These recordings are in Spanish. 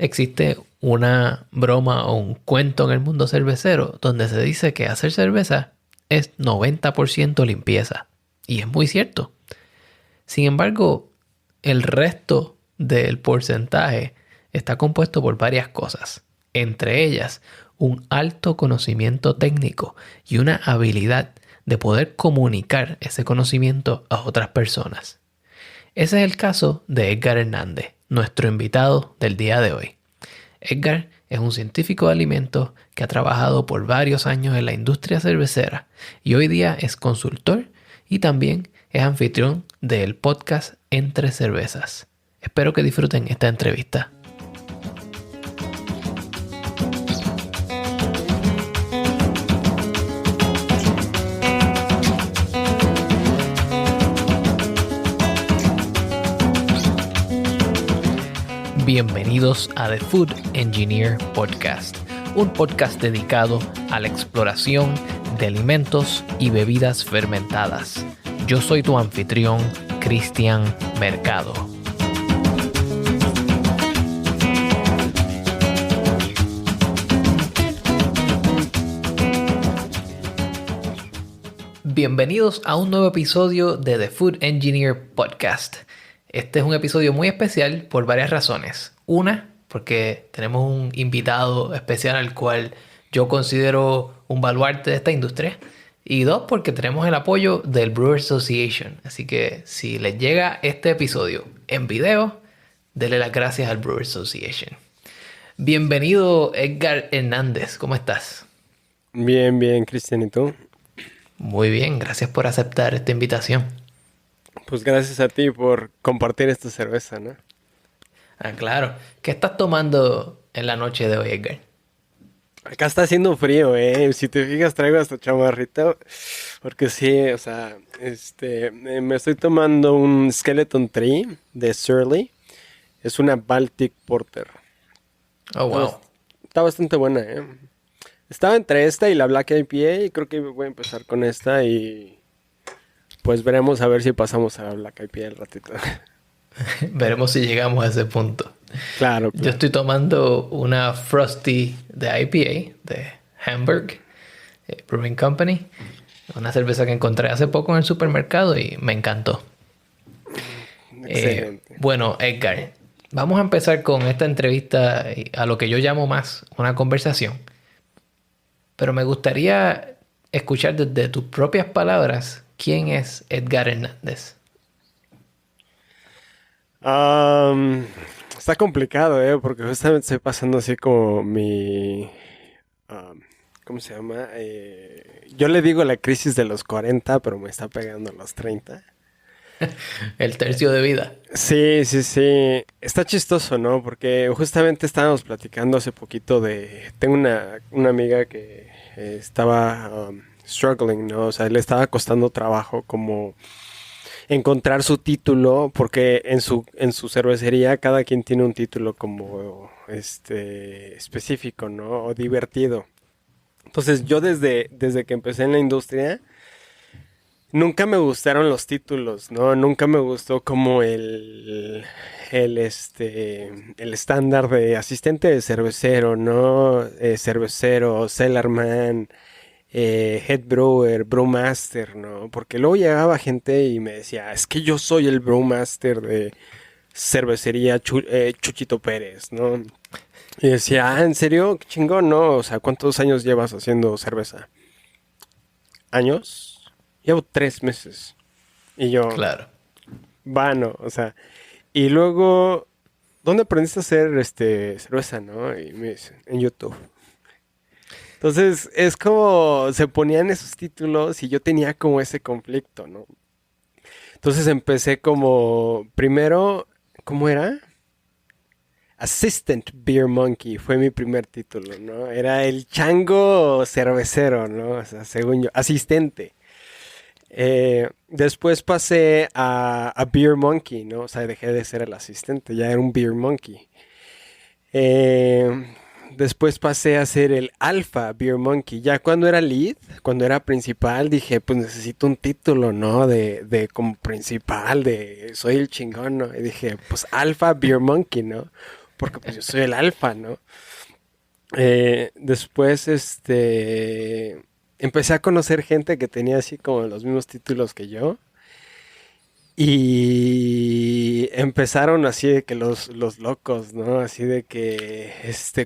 Existe una broma o un cuento en el mundo cervecero donde se dice que hacer cerveza es 90% limpieza. Y es muy cierto. Sin embargo, el resto del porcentaje está compuesto por varias cosas. Entre ellas, un alto conocimiento técnico y una habilidad de poder comunicar ese conocimiento a otras personas. Ese es el caso de Edgar Hernández, nuestro invitado del día de hoy. Edgar es un científico de alimentos que ha trabajado por varios años en la industria cervecera y hoy día es consultor y también es anfitrión del podcast Entre Cervezas. Espero que disfruten esta entrevista. Bienvenidos a The Food Engineer Podcast, un podcast dedicado a la exploración de alimentos y bebidas fermentadas. Yo soy tu anfitrión, Cristian Mercado. Bienvenidos a un nuevo episodio de The Food Engineer Podcast. Este es un episodio muy especial por varias razones. Una, porque tenemos un invitado especial al cual yo considero un baluarte de esta industria. Y dos, porque tenemos el apoyo del Brewer Association. Así que si les llega este episodio en video, denle las gracias al Brewer Association. Bienvenido, Edgar Hernández. ¿Cómo estás? Bien, Cristian. ¿Y tú? Muy bien, gracias por aceptar esta invitación. Pues gracias a ti por compartir esta cerveza, ¿no? Ah, claro. ¿Qué estás tomando en la noche de hoy, Edgar? Acá está haciendo frío, ¿eh? Si te fijas, traigo hasta chamarrita. Porque sí, o sea, me estoy tomando un Skeleton Tree de Surly. Es una Baltic Porter. Oh, wow. Está bastante buena, ¿eh? Estaba entre esta y la Black IPA y creo que voy a empezar con esta y pues veremos a ver si pasamos a la Black IPA el ratito. Veremos si llegamos a ese punto. Claro. Yo estoy tomando una Frosty de IPA de Hamburg Brewing Company. Una cerveza que encontré hace poco en el supermercado y me encantó. Excelente. Bueno, Edgar, vamos a empezar con esta entrevista a lo que yo llamo más una conversación. Pero me gustaría escuchar desde tus propias palabras quién es Edgar Hernández. Está complicado, porque justamente estoy pasando así como mi... ¿cómo se llama? Yo le digo la crisis de los 40, pero me está pegando a los 30. El tercio de vida. Sí. Está chistoso, ¿no? Porque justamente estábamos platicando hace poquito de... Tengo una amiga que estaba struggling, ¿no? O sea, le estaba costando trabajo como encontrar su título, porque en su cervecería cada quien tiene un título como específico, ¿no? O divertido. Entonces yo desde que empecé en la industria nunca me gustaron los títulos, ¿no? Nunca me gustó como el estándar de asistente de cervecero, ¿no? Cervecero, cellarman, head brewer, brewmaster, ¿no? Porque luego llegaba gente y me decía, es que yo soy el brewmaster de cervecería Chuchito Pérez, ¿no? Y decía, ¿en serio? Qué chingón, ¿no? O sea, ¿cuántos años llevas haciendo cerveza? ¿Años? Llevo 3 meses. Y yo... Claro. Vano, o sea... Y luego... ¿Dónde aprendiste a hacer cerveza, no? Y me dice, en YouTube. Entonces, es como... Se ponían esos títulos y yo tenía como ese conflicto, ¿no? Entonces empecé como... Primero... ¿Cómo era? Assistant Beer Monkey fue mi primer título, ¿no? Era el chango cervecero, ¿no? O sea, según yo, asistente. Después pasé a Beer Monkey, ¿no? O sea, dejé de ser el asistente, ya era un Beer Monkey. Después pasé a ser el Alpha Beer Monkey. Ya cuando era lead, cuando era principal, dije, pues necesito un título, ¿no? De como principal, de soy el chingón, ¿no? Y dije, pues Alpha Beer Monkey, ¿no? porque pues yo soy el alfa, ¿no? Después, empecé a conocer gente que tenía así como los mismos títulos que yo. Y empezaron así de que los locos, ¿no? Así de que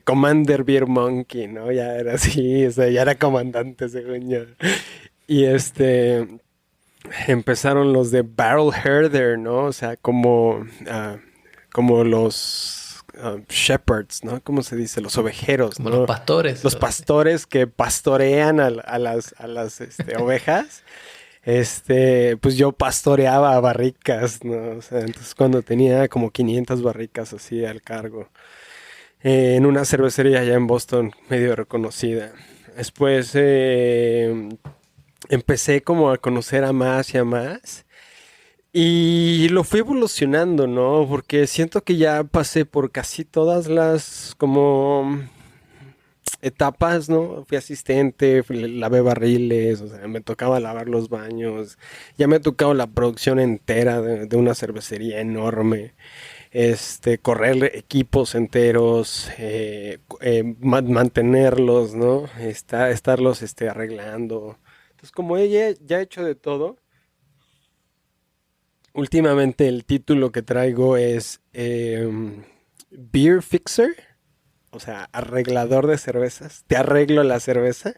Commander Beer Monkey, ¿no? Ya era así, o sea, ya era comandante según yo. Y empezaron los de Barrel Herder, ¿no? O sea, como los shepherds, ¿no? ¿Cómo se dice? Los ovejeros, Como ¿no? los pastores. Los pastores que pastorean a las ovejas. Pues yo pastoreaba barricas, ¿no? O sea, entonces cuando tenía como 500 barricas así al cargo, en una cervecería allá en Boston, medio reconocida. Después empecé como a conocer a más y a más. Y lo fui evolucionando, ¿no? Porque siento que ya pasé por casi todas las como etapas, ¿no? Fui asistente, lavé barriles, o sea, me tocaba lavar los baños. Ya me ha tocado la producción entera de una cervecería enorme. Correr equipos enteros, mantenerlos, ¿no? Estarlos arreglando. Entonces, como ya he hecho de todo, últimamente el título que traigo es Beer Fixer, o sea, arreglador de cervezas. Te arreglo la cerveza.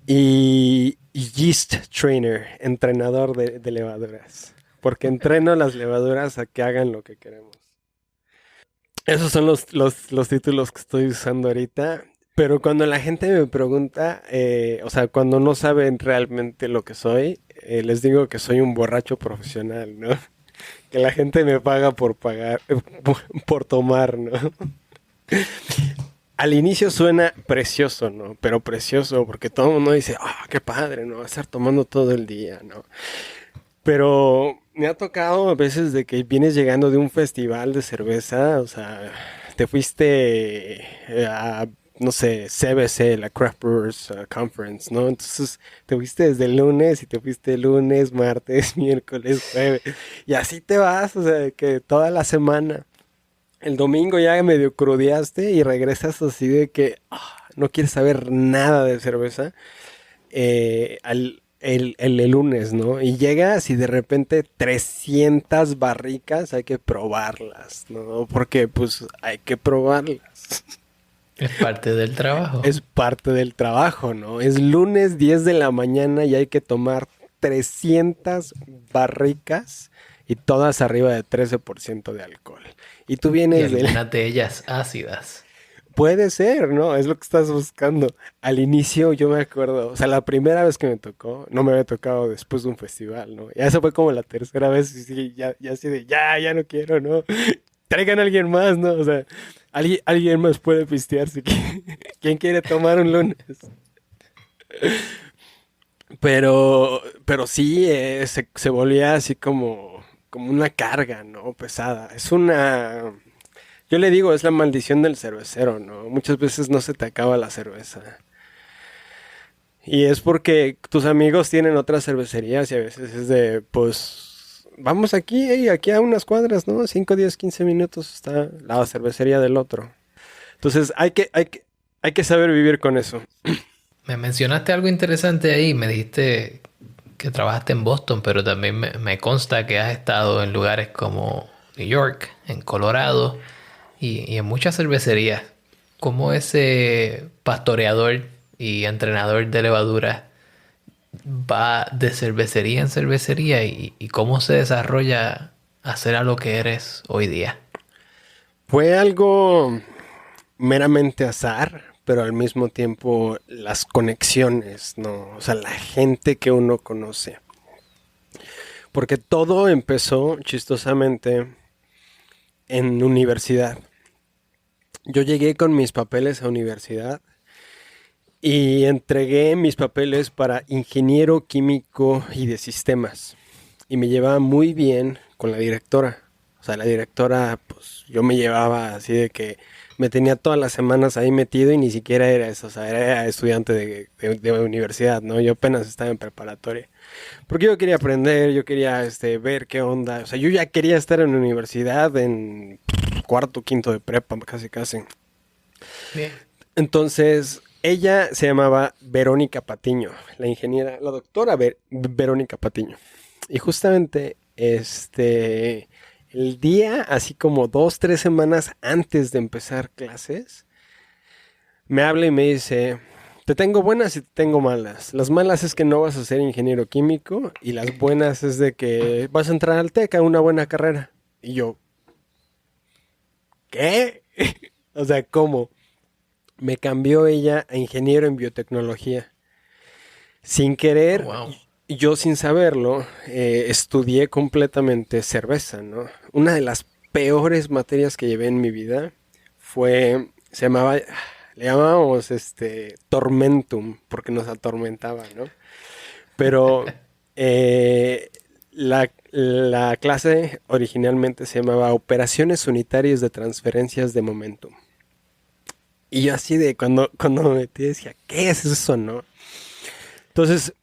Y Yeast Trainer, entrenador de levaduras. Porque entreno las levaduras a que hagan lo que queremos. Esos son los títulos que estoy usando ahorita. Pero cuando la gente me pregunta, o sea, cuando no saben realmente lo que soy, les digo que soy un borracho profesional, ¿no? Que la gente me paga por pagar, por tomar, ¿no? Al inicio suena precioso, ¿no? Pero precioso, porque todo el mundo dice, ah, qué padre, ¿no? Estar tomando todo el día, ¿no? Pero me ha tocado a veces de que vienes llegando de un festival de cerveza, o sea, te fuiste a, no sé, CBC, la Craft Brewers Conference, ¿no? Entonces te fuiste desde el lunes y te fuiste lunes, martes, miércoles, jueves, y así te vas, o sea, que toda la semana. El domingo ya medio crudeaste y regresas así de que no quieres saber nada de cerveza el lunes, ¿no? Y llegas y de repente 300 barricas hay que probarlas, ¿no? Porque pues hay que probarlas. Es parte del trabajo. Es parte del trabajo, ¿no? Es lunes 10 de la mañana y hay que tomar 300 barricas y todas arriba de 13% de alcohol. Y tú Y vienes del... algunas de ellas ácidas. Puede ser, ¿no? Es lo que estás buscando. Al inicio yo me acuerdo, o sea, la primera vez que me tocó, no me había tocado después de un festival, ¿no? Ya esa fue como la tercera vez y sí, ya así de, ya no quiero, ¿no? Traigan a alguien más, ¿no? O sea, alguien más puede pistear si ¿Quién quiere tomar un lunes? Pero sí, se volvía así como una carga, ¿no? Pesada. Yo le digo, es la maldición del cervecero, ¿no? Muchas veces no se te acaba la cerveza. Y es porque tus amigos tienen otras cervecerías y a veces es de, pues, vamos aquí a unas cuadras, ¿no? 5, 10, 15 minutos está la cervecería del otro. Entonces hay que saber vivir con eso. Me mencionaste algo interesante ahí. Me dijiste que trabajaste en Boston, pero también me consta que has estado en lugares como New York, en Colorado y en muchas cervecerías. ¿Cómo ese pastoreador y entrenador de levadura va de cervecería en cervecería y cómo se desarrolla a ser a lo que eres hoy día? Fue algo meramente azar, pero al mismo tiempo las conexiones, ¿no? O sea, la gente que uno conoce. Porque todo empezó chistosamente en universidad. Yo llegué con mis papeles a universidad y entregué mis papeles para ingeniero químico y de sistemas. Y me llevaba muy bien con la directora. O sea, la directora, pues yo me llevaba así de que me tenía todas las semanas ahí metido y ni siquiera era eso. O sea, era estudiante de universidad, ¿no? Yo apenas estaba en preparatoria. Porque yo quería aprender, yo quería ver qué onda. O sea, yo ya quería estar en la universidad en cuarto, quinto de prepa, casi casi. Bien. Entonces, ella se llamaba Verónica Patiño, la doctora Verónica Patiño. Y justamente, el día, así como 2, 3 semanas antes de empezar clases, me habla y me dice, te tengo buenas y te tengo malas. Las malas es que no vas a ser ingeniero químico y las buenas es de que vas a entrar al TEC a una buena carrera. Y yo, ¿qué? O sea, ¿cómo? Me cambió ella a ingeniero en biotecnología. Sin Oh, querer, wow. yo sin saberlo, estudié completamente cerveza, ¿no? Una de las peores materias que llevé en mi vida le llamábamos Tormentum, porque nos atormentaba, ¿no? Pero la clase originalmente se llamaba Operaciones Unitarias de Transferencias de Momentum. Y yo así de cuando me metí decía, ¿qué es eso, no? Entonces,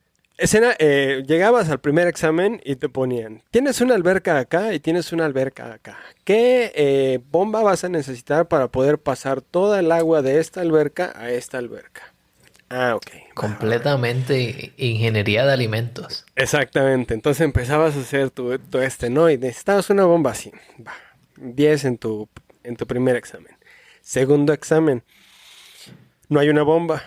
llegabas al primer examen y te ponían, tienes una alberca acá y tienes una alberca acá. ¿Qué bomba vas a necesitar para poder pasar toda el agua de esta alberca a esta alberca? Ah, ok. Va. Completamente ingeniería de alimentos. Exactamente. Entonces empezabas a hacer ¿no? Y necesitabas una bomba así. Va. 10 en tu primer examen. Segundo examen. No hay una bomba.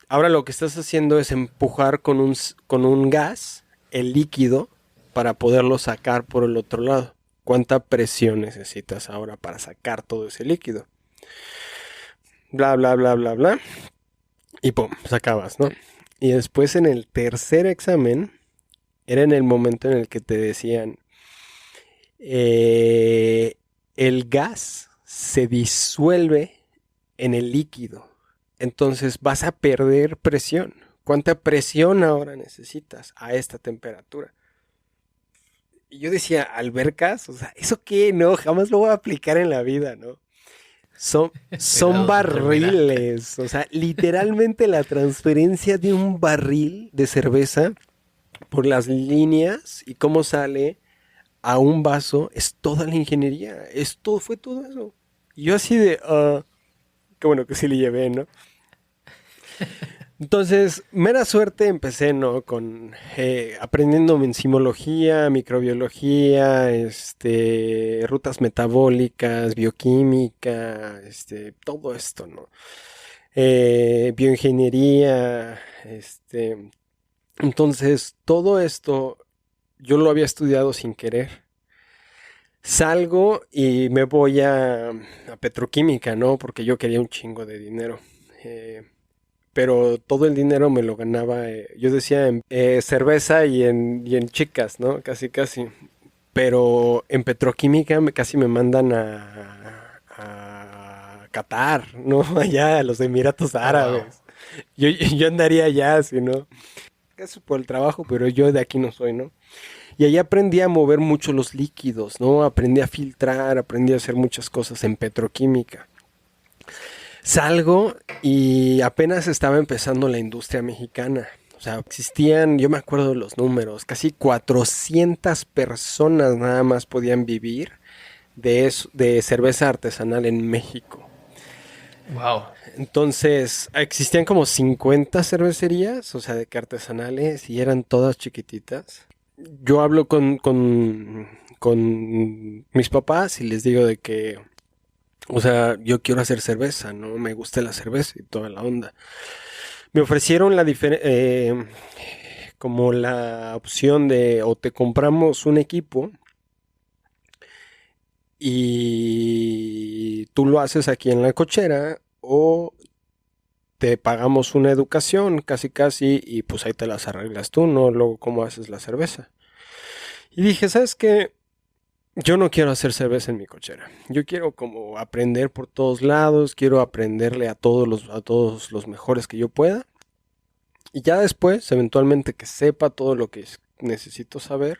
Ahora lo que estás haciendo es empujar con un gas el líquido para poderlo sacar por el otro lado. ¿Cuánta presión necesitas ahora para sacar todo ese líquido? Bla, bla, bla, bla, bla. Y pum, sacabas, ¿no? Y después en el tercer examen, era en el momento en el que te decían, el gas se disuelve en el líquido. Entonces vas a perder presión. ¿Cuánta presión ahora necesitas a esta temperatura? Y yo decía, ¿albercas? O sea, ¿eso qué? No, jamás lo voy a aplicar en la vida, ¿no? Son Cuidado sin terminar. barriles. O sea, literalmente la transferencia de un barril de cerveza por las líneas y cómo sale a un vaso es toda la ingeniería. Fue todo eso. Y yo así de, qué bueno que sí le llevé, ¿no? Entonces, mera suerte empecé, ¿no? Con aprendiendo enzimología, microbiología, rutas metabólicas, bioquímica, todo esto, ¿no? Bioingeniería, entonces, todo esto yo lo había estudiado sin querer. Salgo y me voy a petroquímica, ¿no? Porque yo quería un chingo de dinero. Pero todo el dinero me lo ganaba, yo decía, en cerveza y en chicas, ¿no? Casi, casi. Pero en petroquímica casi me mandan a Qatar, ¿no? Allá, a los Emiratos Oh, wow. Árabes. Yo andaría allá, si no. Casi por el trabajo, pero yo de aquí no soy, ¿no? Y ahí aprendí a mover mucho los líquidos, ¿no? Aprendí a filtrar, aprendí a hacer muchas cosas en petroquímica. Salgo y apenas estaba empezando la industria mexicana. O sea, existían, yo me acuerdo de los números, casi 400 personas nada más podían vivir de cerveza artesanal en México. Wow. Entonces, existían como 50 cervecerías, o sea, de que artesanales y eran todas chiquititas. Yo hablo con mis papás y les digo de que, o sea, yo quiero hacer cerveza, ¿no? Me gusta la cerveza y toda la onda. Me ofrecieron como la opción de o te compramos un equipo y tú lo haces aquí en la cochera o te pagamos una educación casi casi y pues ahí te las arreglas tú, ¿no? Luego cómo haces la cerveza. Y dije, ¿sabes qué? Yo no quiero hacer cerveza en mi cochera. Yo quiero como aprender por todos lados, quiero aprenderle a todos los mejores que yo pueda. Y ya después, eventualmente que sepa todo lo que necesito saber,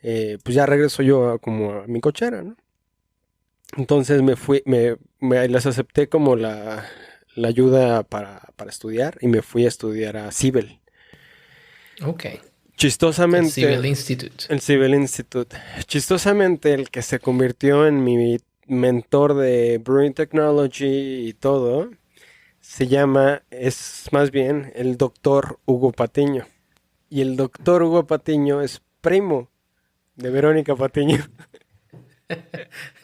pues ya regreso yo como a mi cochera, ¿no? Entonces me fui, les acepté como la ayuda para estudiar y me fui a estudiar a Cibel. Ok. El Chistosamente, Civil Institute. el Civil Institute. Chistosamente, el que se convirtió en mi mentor de Brewing Technology y todo, es más bien el doctor Hugo Patiño. Y el doctor Hugo Patiño es primo de Verónica Patiño.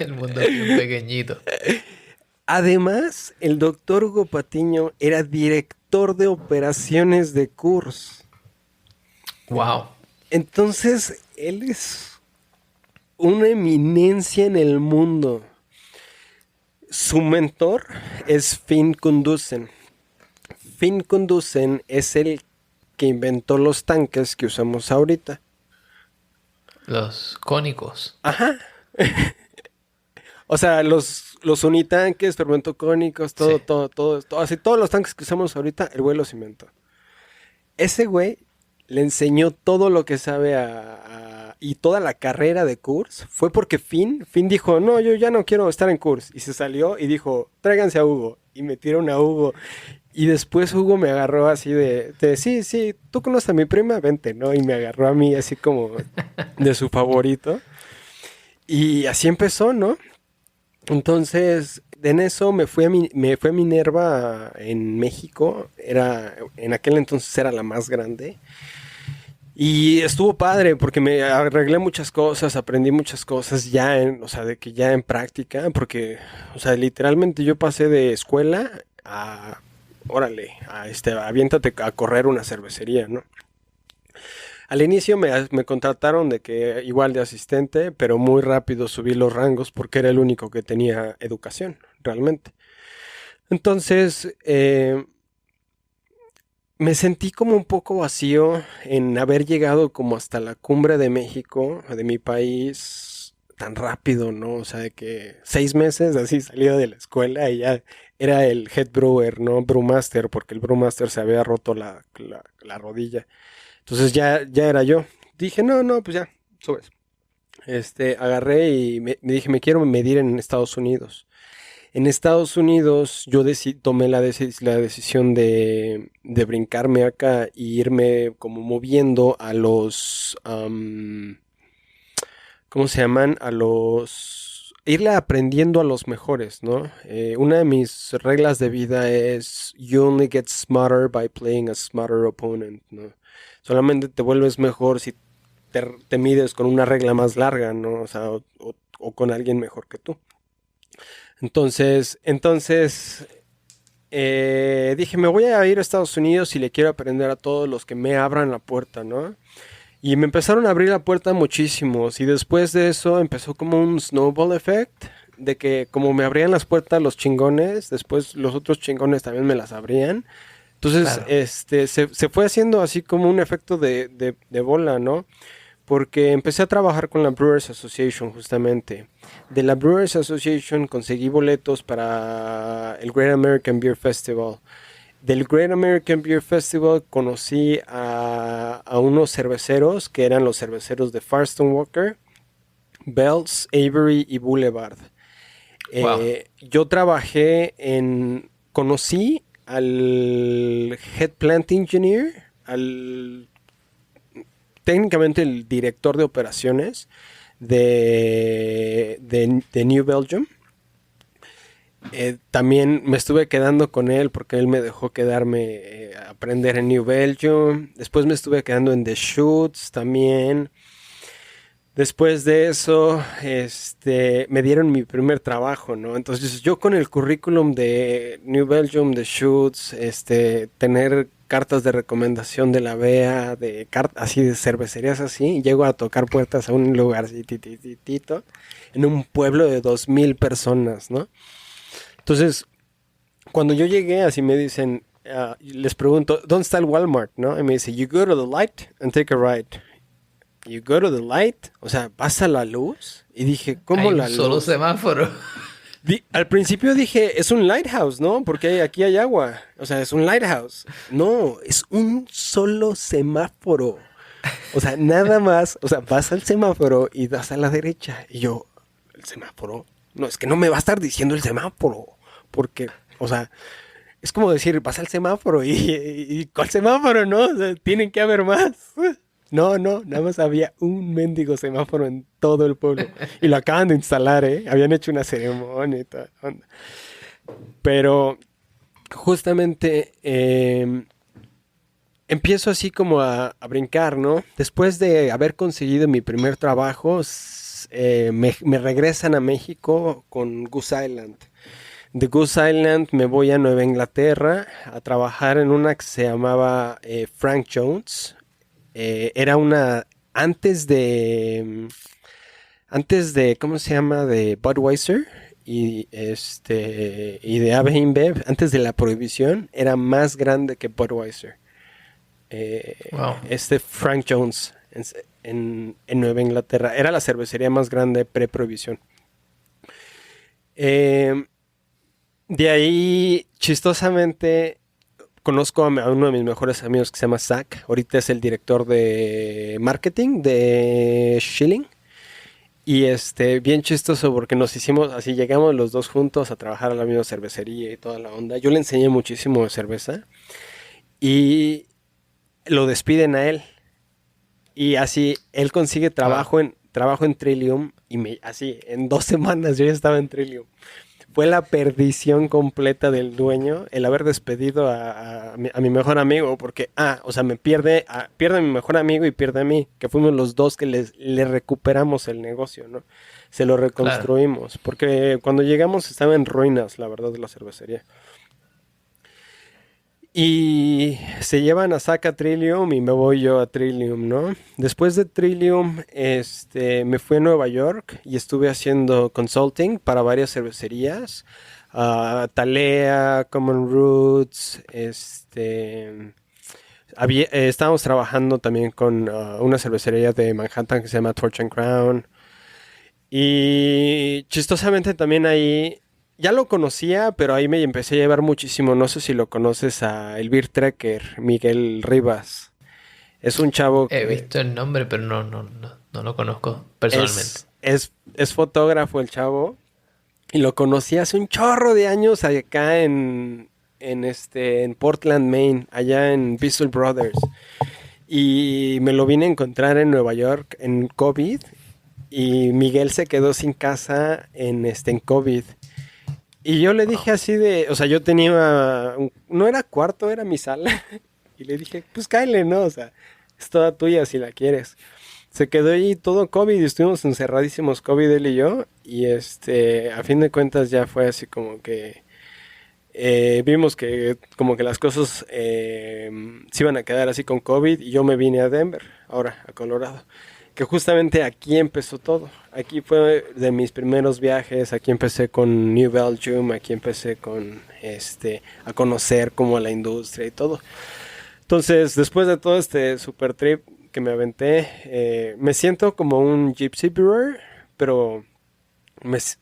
El mundo es bien pequeñito. Además, el doctor Hugo Patiño era director de operaciones de Coors. Wow. Entonces, él es una eminencia en el mundo. Su mentor es Finn Kundusen. Finn Kundusen es el que inventó los tanques que usamos ahorita. Los cónicos. Ajá. O sea, los unitanques, fermentocónicos, Sí. todo, así todos los tanques que usamos ahorita, el güey los inventó. Ese güey le enseñó todo lo que sabe y toda la carrera de Coors fue porque Finn dijo, no, yo ya no quiero estar en Coors. Y se salió y dijo, tráiganse a Hugo. Y metieron a Hugo. Y después Hugo me agarró así sí, tú conoces a mi prima, vente, ¿no? Y me agarró a mí así como de su favorito. Y así empezó, ¿no? Entonces, en eso me fui a Minerva en México. En aquel entonces era la más grande. Y estuvo padre porque me arreglé muchas cosas, aprendí muchas cosas o sea, de que ya en práctica, porque, o sea, literalmente yo pasé de escuela a, órale, aviéntate a correr una cervecería, ¿no? Al inicio me contrataron de que igual de asistente, pero muy rápido subí los rangos porque era el único que tenía educación, realmente. Entonces, me sentí como un poco vacío en haber llegado como hasta la cumbre de México, de mi país, tan rápido, ¿no? O sea, de que 6 meses así salido de la escuela y ya era el head brewer, ¿no? Brewmaster, porque el brewmaster se había roto la rodilla. Entonces ya era yo. Dije, no, pues ya, sobres. Agarré y me dije, me quiero medir en Estados Unidos. En Estados Unidos yo tomé la decisión de brincarme acá e irme como moviendo a ¿cómo se llaman? Irle aprendiendo a los mejores, ¿no? Una de mis reglas de vida es you only get smarter by playing a smarter opponent, ¿no? Solamente te vuelves mejor si te mides con una regla más larga, ¿no? O sea, o con alguien mejor que tú. Entonces, dije, me voy a ir a Estados Unidos y le quiero aprender a todos los que me abran la puerta, ¿no? Y me empezaron a abrir la puerta muchísimos. Y después de eso empezó como un snowball effect. De que como me abrían las puertas los chingones, después los otros chingones también me las abrían. Entonces, Claro. se fue haciendo así como un efecto de bola, ¿no? Porque empecé a trabajar con la Brewers Association justamente. De la Brewers Association conseguí boletos para el Great American Beer Festival. Del Great American Beer Festival conocí a unos cerveceros que eran los cerveceros de Firestone Walker, Bells, Avery y Boulevard. Wow. Yo conocí al Head Plant Engineer, técnicamente el director de operaciones de New Belgium. También me estuve quedando con él porque él me dejó quedarme a aprender en New Belgium. Después me estuve quedando en The Shoots también. Después de eso, me dieron mi primer trabajo, ¿no? Entonces yo con el currículum de New Belgium, The Shoots, tener cartas de recomendación de la BEA, así de cervecerías así, llego a tocar puertas a un lugar así, tititito, en un pueblo de 2000 personas, ¿no? Entonces, cuando yo llegué, así me dicen, les pregunto, ¿dónde está el Walmart? ¿No? Y me dice, you go to the light and take a right. You go to the light, o sea, vas a la luz. Y dije, ¿cómo Hay un la solo luz? semáforo. Al principio dije, es un lighthouse, ¿no? Porque aquí hay agua. O sea, es un lighthouse. No, es un solo semáforo. O sea, nada más. O sea, vas al semáforo y das a la derecha. Y yo, ¿el semáforo? No, es que no me va a estar diciendo el semáforo. Porque, o sea, es como decir, vas al semáforo y ¿cuál semáforo, no? O sea, tienen que haber más. No, nada más había un mendigo semáforo en todo el pueblo. Y lo acaban de instalar, ¿eh? Habían hecho una ceremonia y toda la onda. Pero justamente empiezo así como a brincar, ¿no? Después de haber conseguido mi primer trabajo, me regresan a México con Goose Island. De Goose Island me voy a Nueva Inglaterra a trabajar en una que se llamaba Frank Jones. Era una antes de ¿cómo se llama? De Budweiser y de AB InBev, antes de la prohibición, era más grande que Budweiser. Wow. Frank Jones en Nueva Inglaterra era la cervecería más grande pre-prohibición. Eh, de ahí, chistosamente, conozco a uno de mis mejores amigos que se llama Zach. Ahorita es el director de marketing de Schilling. Y bien chistoso porque nos hicimos así, llegamos los dos juntos a trabajar a la misma cervecería y toda la onda. Yo le enseñé muchísimo de cerveza y lo despiden a él. Y así él consigue trabajo en Trillium y así en 2 semanas yo ya estaba en Trillium. Fue la perdición completa del dueño el haber despedido a mi mejor amigo, porque, o sea, pierde a mi mejor amigo y pierde a mí, que fuimos los dos que le recuperamos el negocio, ¿no? Se lo reconstruimos, claro. Porque cuando llegamos estaba en ruinas, la verdad, la cervecería. Y se llevan a Zach a Trillium y me voy yo a Trillium, ¿no? Después de Trillium, me fui a Nueva York y estuve haciendo consulting para varias cervecerías. Talea, Common Roots, estábamos trabajando también con una cervecería de Manhattan que se llama Torch and Crown. Y chistosamente también ahí... Ya lo conocía, pero ahí me empecé a llevar muchísimo. No sé si lo conoces a el Beer Trekker, Miguel Rivas. Es un chavo que... He visto el nombre, pero no lo conozco personalmente. Es fotógrafo el chavo. Y lo conocí hace un chorro de años acá en Portland, Maine, allá en Bissell Brothers. Y me lo vine a encontrar en Nueva York en COVID. Y Miguel se quedó sin casa en COVID. Y yo le dije así o sea, yo tenía, no era cuarto, era mi sala. Y le dije, pues cáele, ¿no? O sea, es toda tuya si la quieres. Se quedó ahí todo COVID y estuvimos encerradísimos COVID él y yo. Y a fin de cuentas ya fue así como que vimos que como que las cosas se iban a quedar así con COVID y yo me vine a Denver, ahora a Colorado. Que justamente aquí empezó todo. Aquí fue de mis primeros viajes. Aquí empecé con New Belgium. Aquí empecé con a conocer como la industria y todo. Entonces, después de todo este super trip que me aventé, me siento como un Gypsy Brewer, pero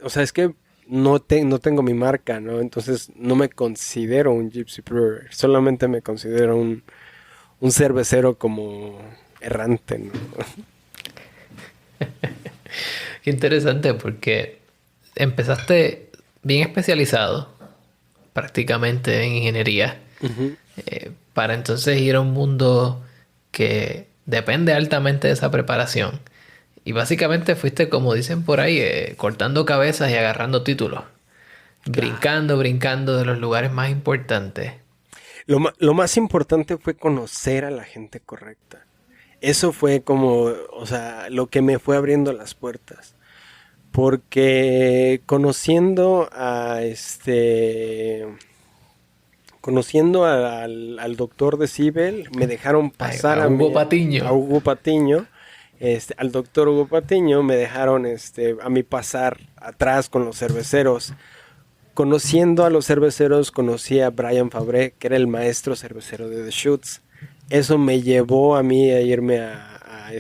o sea, es que no tengo mi marca, ¿no? Entonces no me considero un Gypsy Brewer. Solamente me considero un cervecero como errante, ¿no? Qué interesante porque empezaste bien especializado, prácticamente en ingeniería, para entonces ir a un mundo que depende altamente de esa preparación. Y básicamente fuiste, como dicen por ahí, cortando cabezas y agarrando títulos. Brincando de los lugares más importantes. Lo más importante fue conocer a la gente correcta. Eso fue como, o sea, lo que me fue abriendo las puertas. Porque conociendo al doctor de Cibel, me dejaron pasar a Hugo Patiño. A Hugo Patiño. Al doctor Hugo Patiño me dejaron a mí pasar atrás con los cerveceros. Conociendo a los cerveceros, conocí a Brian Fabré, que era el maestro cervecero de The Shoots. Eso me llevó a mí a irme a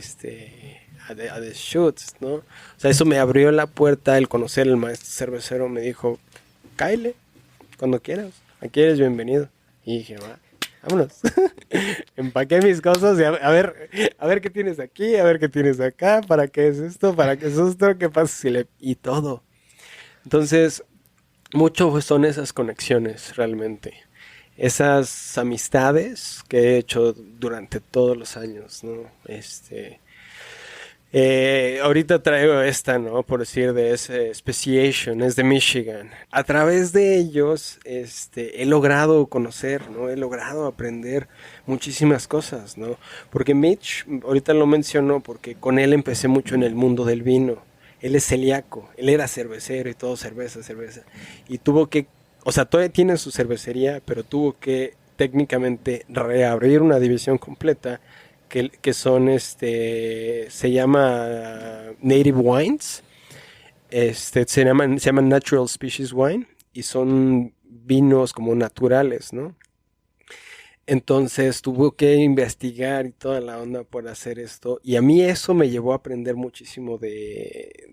The Shoots, ¿no? O sea, eso me abrió la puerta, el conocer al maestro cervecero me dijo, cáele, cuando quieras, aquí eres bienvenido. Y dije, vámonos. Empaqué mis cosas y a ver qué tienes aquí, a ver qué tienes acá, para qué es esto, para qué es esto, qué pasa si y todo. Entonces, mucho son esas conexiones realmente. esas amistades que he hecho durante todos los años, ¿no? Ahorita traigo esta, ¿no? Por decir, de ese Speciation, es de Michigan. A través de ellos, he logrado conocer, ¿no? He logrado aprender muchísimas cosas, ¿no? Porque Mitch, ahorita lo menciono porque con él empecé mucho en el mundo del vino. Él es celíaco, él era cervecero y todo cerveza, cerveza. Y tuvo que, o sea, todavía tiene su cervecería, pero tuvo que técnicamente reabrir una división completa que son, se llama Native Wines, se llama Natural Species Wine, y son vinos como naturales, ¿no? Entonces tuvo que investigar y toda la onda por hacer esto. Y a mí eso me llevó a aprender muchísimo de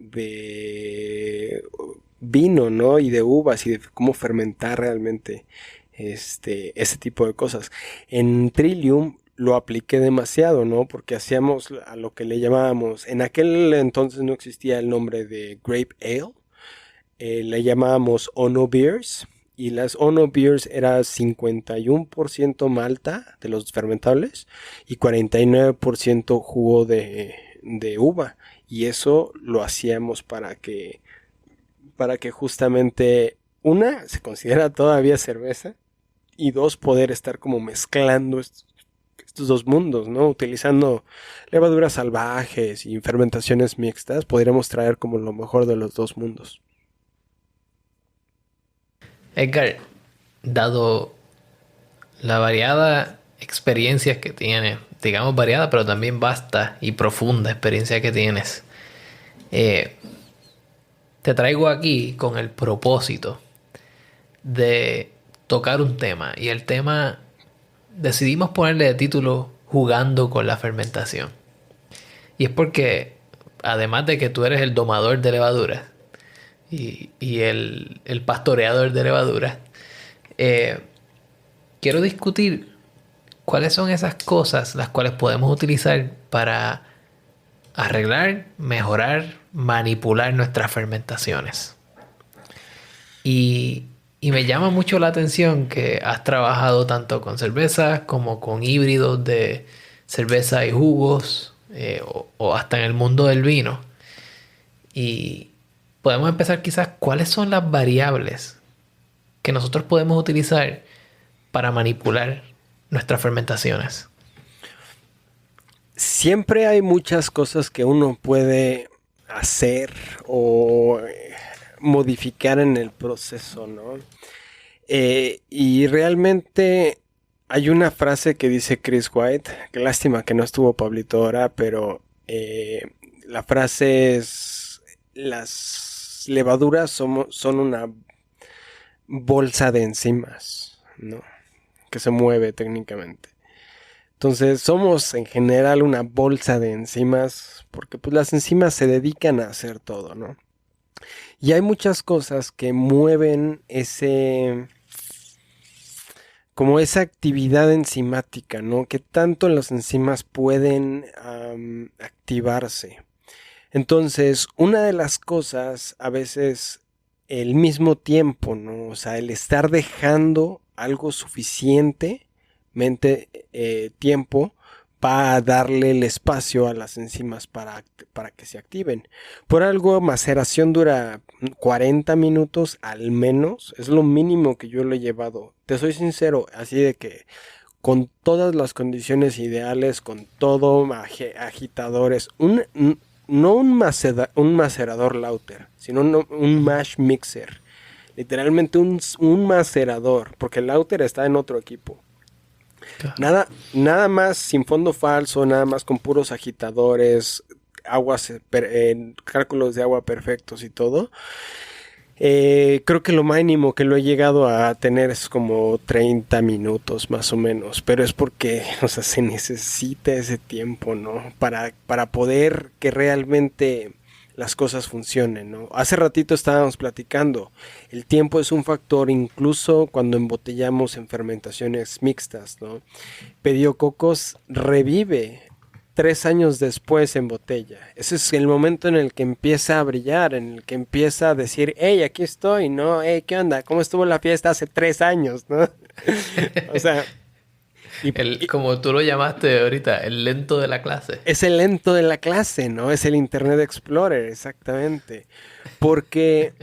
vino, ¿no? Y de uvas y de cómo fermentar realmente ese tipo de cosas. En Trillium lo apliqué demasiado, ¿no? Porque hacíamos a lo que le llamábamos, en aquel entonces no existía el nombre de Grape Ale, le llamábamos Ono Beers, y las Ono Beers era 51% malta de los fermentables y 49% jugo de uva, y eso lo hacíamos para que justamente, una, se considera todavía cerveza, y dos, poder estar como mezclando estos dos mundos, ¿no? Utilizando levaduras salvajes y fermentaciones mixtas, podríamos traer como lo mejor de los dos mundos. Edgar, dado la variada experiencias que tienes, digamos variada, pero también vasta y profunda experiencia que tienes, te traigo aquí con el propósito de tocar un tema. Y el tema decidimos ponerle de título Jugando con la fermentación. Y es porque, además de que tú eres el domador de levaduras y el pastoreador de levaduras, quiero discutir cuáles son esas cosas las cuales podemos utilizar para arreglar, mejorar, manipular nuestras fermentaciones. Y me llama mucho la atención que has trabajado tanto con cervezas como con híbridos de cerveza y jugos, o hasta en el mundo del vino. Y podemos empezar quizás cuáles son las variables que nosotros podemos utilizar para manipular nuestras fermentaciones. Siempre hay muchas cosas que uno puede hacer o modificar en el proceso, ¿no? Y realmente hay una frase que dice Chris White, que lástima que no estuvo Pablito ahora, pero la frase es: las levaduras son una bolsa de enzimas, ¿no? Que se mueve técnicamente. Entonces somos en general una bolsa de enzimas, porque pues las enzimas se dedican a hacer todo, ¿no? Y hay muchas cosas que mueven como esa actividad enzimática, ¿no? Que tanto las enzimas pueden activarse. Entonces, una de las cosas, a veces, el mismo tiempo, ¿no? O sea, el estar dejando algo suficientemente tiempo va a darle el espacio a las enzimas para que se activen. Por algo, maceración dura 40 minutos al menos. Es lo mínimo que yo le he llevado. Te soy sincero, así de que con todas las condiciones ideales, con todo, agitadores, no un macerador Lauter, sino un mash mixer. Literalmente un macerador, porque el Lauter está en otro equipo. Nada más sin fondo falso, nada más con puros agitadores, cálculos de agua perfectos y todo. Creo que lo mínimo que lo he llegado a tener es como 30 minutos más o menos, pero es porque, o sea, se necesita ese tiempo, ¿no? Para poder que realmente las cosas funcionen, ¿no? Hace ratito estábamos platicando, el tiempo es un factor incluso cuando embotellamos en fermentaciones mixtas, ¿no? Pediococos revive 3 años después en botella. Ese es el momento en el que empieza a brillar, en el que empieza a decir, hey, aquí estoy, ¿no? Hey, ¿qué onda? ¿Cómo estuvo la fiesta hace 3 años, no? O sea, Como tú lo llamaste ahorita, el lento de la clase. es el lento de la clase, ¿no? Es el Internet Explorer, exactamente. Porque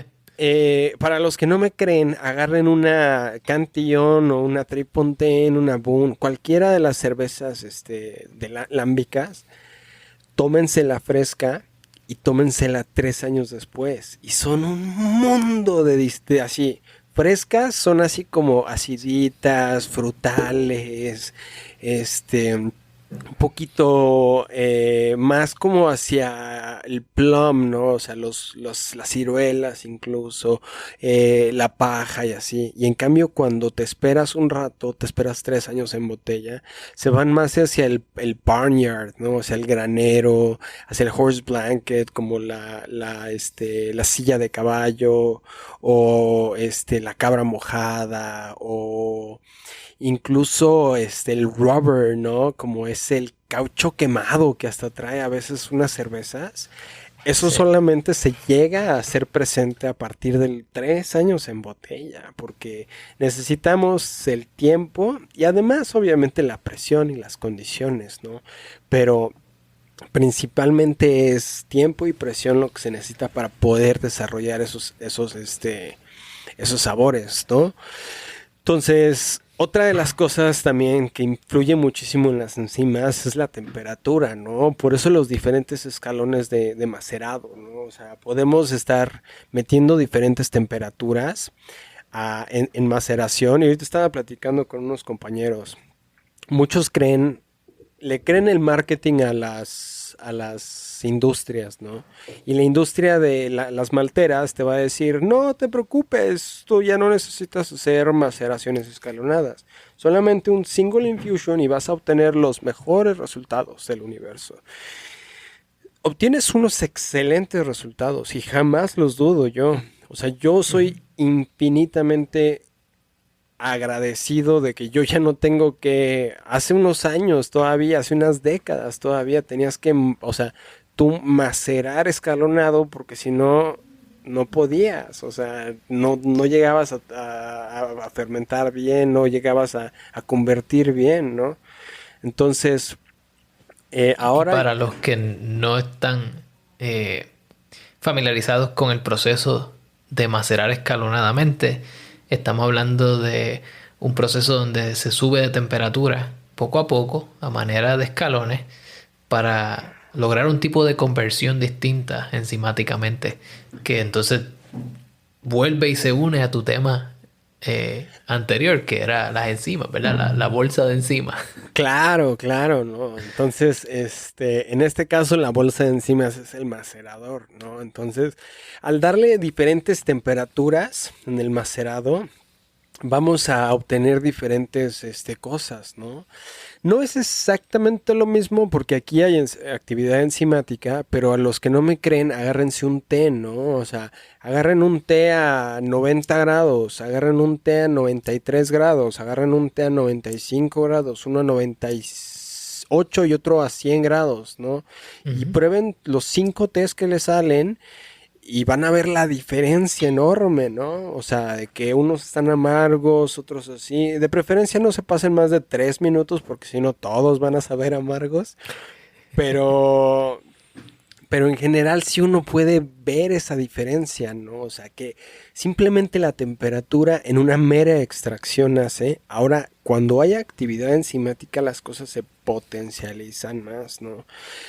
para los que no me creen, agarren una Cantillon o una Tripontaine, una Boon, cualquiera de las cervezas lámbicas, tómensela fresca y tómensela 3 años después. Y son un mundo así. Frescas son así como aciditas, frutales, un poquito más como hacia el plum, ¿no? O sea, las ciruelas incluso, la paja y así. Y en cambio, cuando te esperas un rato, te esperas 3 años en botella, se van más hacia el barnyard, ¿no? Hacia el granero, hacia el horse blanket, como la silla de caballo, o la cabra mojada, o incluso el rubber, ¿no? Como es el caucho quemado que hasta trae a veces unas cervezas. Eso Sí. solamente se llega a hacer presente a partir de 3 años en botella, porque necesitamos el tiempo y además obviamente la presión y las condiciones, ¿no? Pero principalmente es tiempo y presión lo que se necesita para poder desarrollar esos sabores, ¿no? Entonces, otra de las cosas también que influye muchísimo en las enzimas es la temperatura, ¿no? Por eso los diferentes escalones de macerado, ¿no? O sea, podemos estar metiendo diferentes temperaturas en maceración. Y ahorita estaba platicando con unos compañeros. Muchos le creen el marketing a las industrias, ¿no? Y la industria de las malteras te va a decir, no te preocupes, tú ya no necesitas hacer maceraciones escalonadas, solamente un single infusion y vas a obtener los mejores resultados del universo. Obtienes unos excelentes resultados y jamás los dudo yo. O sea, yo soy infinitamente agradecido de que yo ya no tengo que, hace unos años todavía, hace unas décadas todavía tenías que, o sea, tú macerar escalonado porque si no, no podías, o sea, no llegabas a fermentar bien, no llegabas a convertir bien, ¿no? Entonces, Y ahora, para los que no están eh, familiarizados con el proceso de macerar escalonadamente, estamos hablando de un proceso donde se sube de temperatura poco a poco, a manera de escalones, para lograr un tipo de conversión distinta enzimáticamente, que entonces vuelve y se une a tu tema anterior, que era las enzimas, ¿verdad? La bolsa de enzimas. claro, claro, ¿no? Entonces, en este caso la bolsa de enzimas es el macerador, ¿no? Entonces, al darle diferentes temperaturas en el macerado, vamos a obtener diferentes cosas, ¿no? No es exactamente lo mismo porque aquí hay actividad enzimática, pero a los que no me creen, agárrense un té, ¿no? O sea, agarren un té a 90 grados, agarren un té a 93 grados, agarren un té a 95 grados, uno a 98 y otro a 100 grados, ¿no? Y Ujú. prueben los 5 tés que les salen y van a ver la diferencia enorme, ¿no? O sea, de que unos están amargos, otros así. De preferencia no se pasen más de 3 minutos porque si no todos van a saber amargos. Pero, pero en general sí uno puede ver esa diferencia, ¿no? O sea, que simplemente la temperatura en una mera extracción hace. Ahora, cuando hay actividad enzimática, las cosas se potencializan más, ¿no?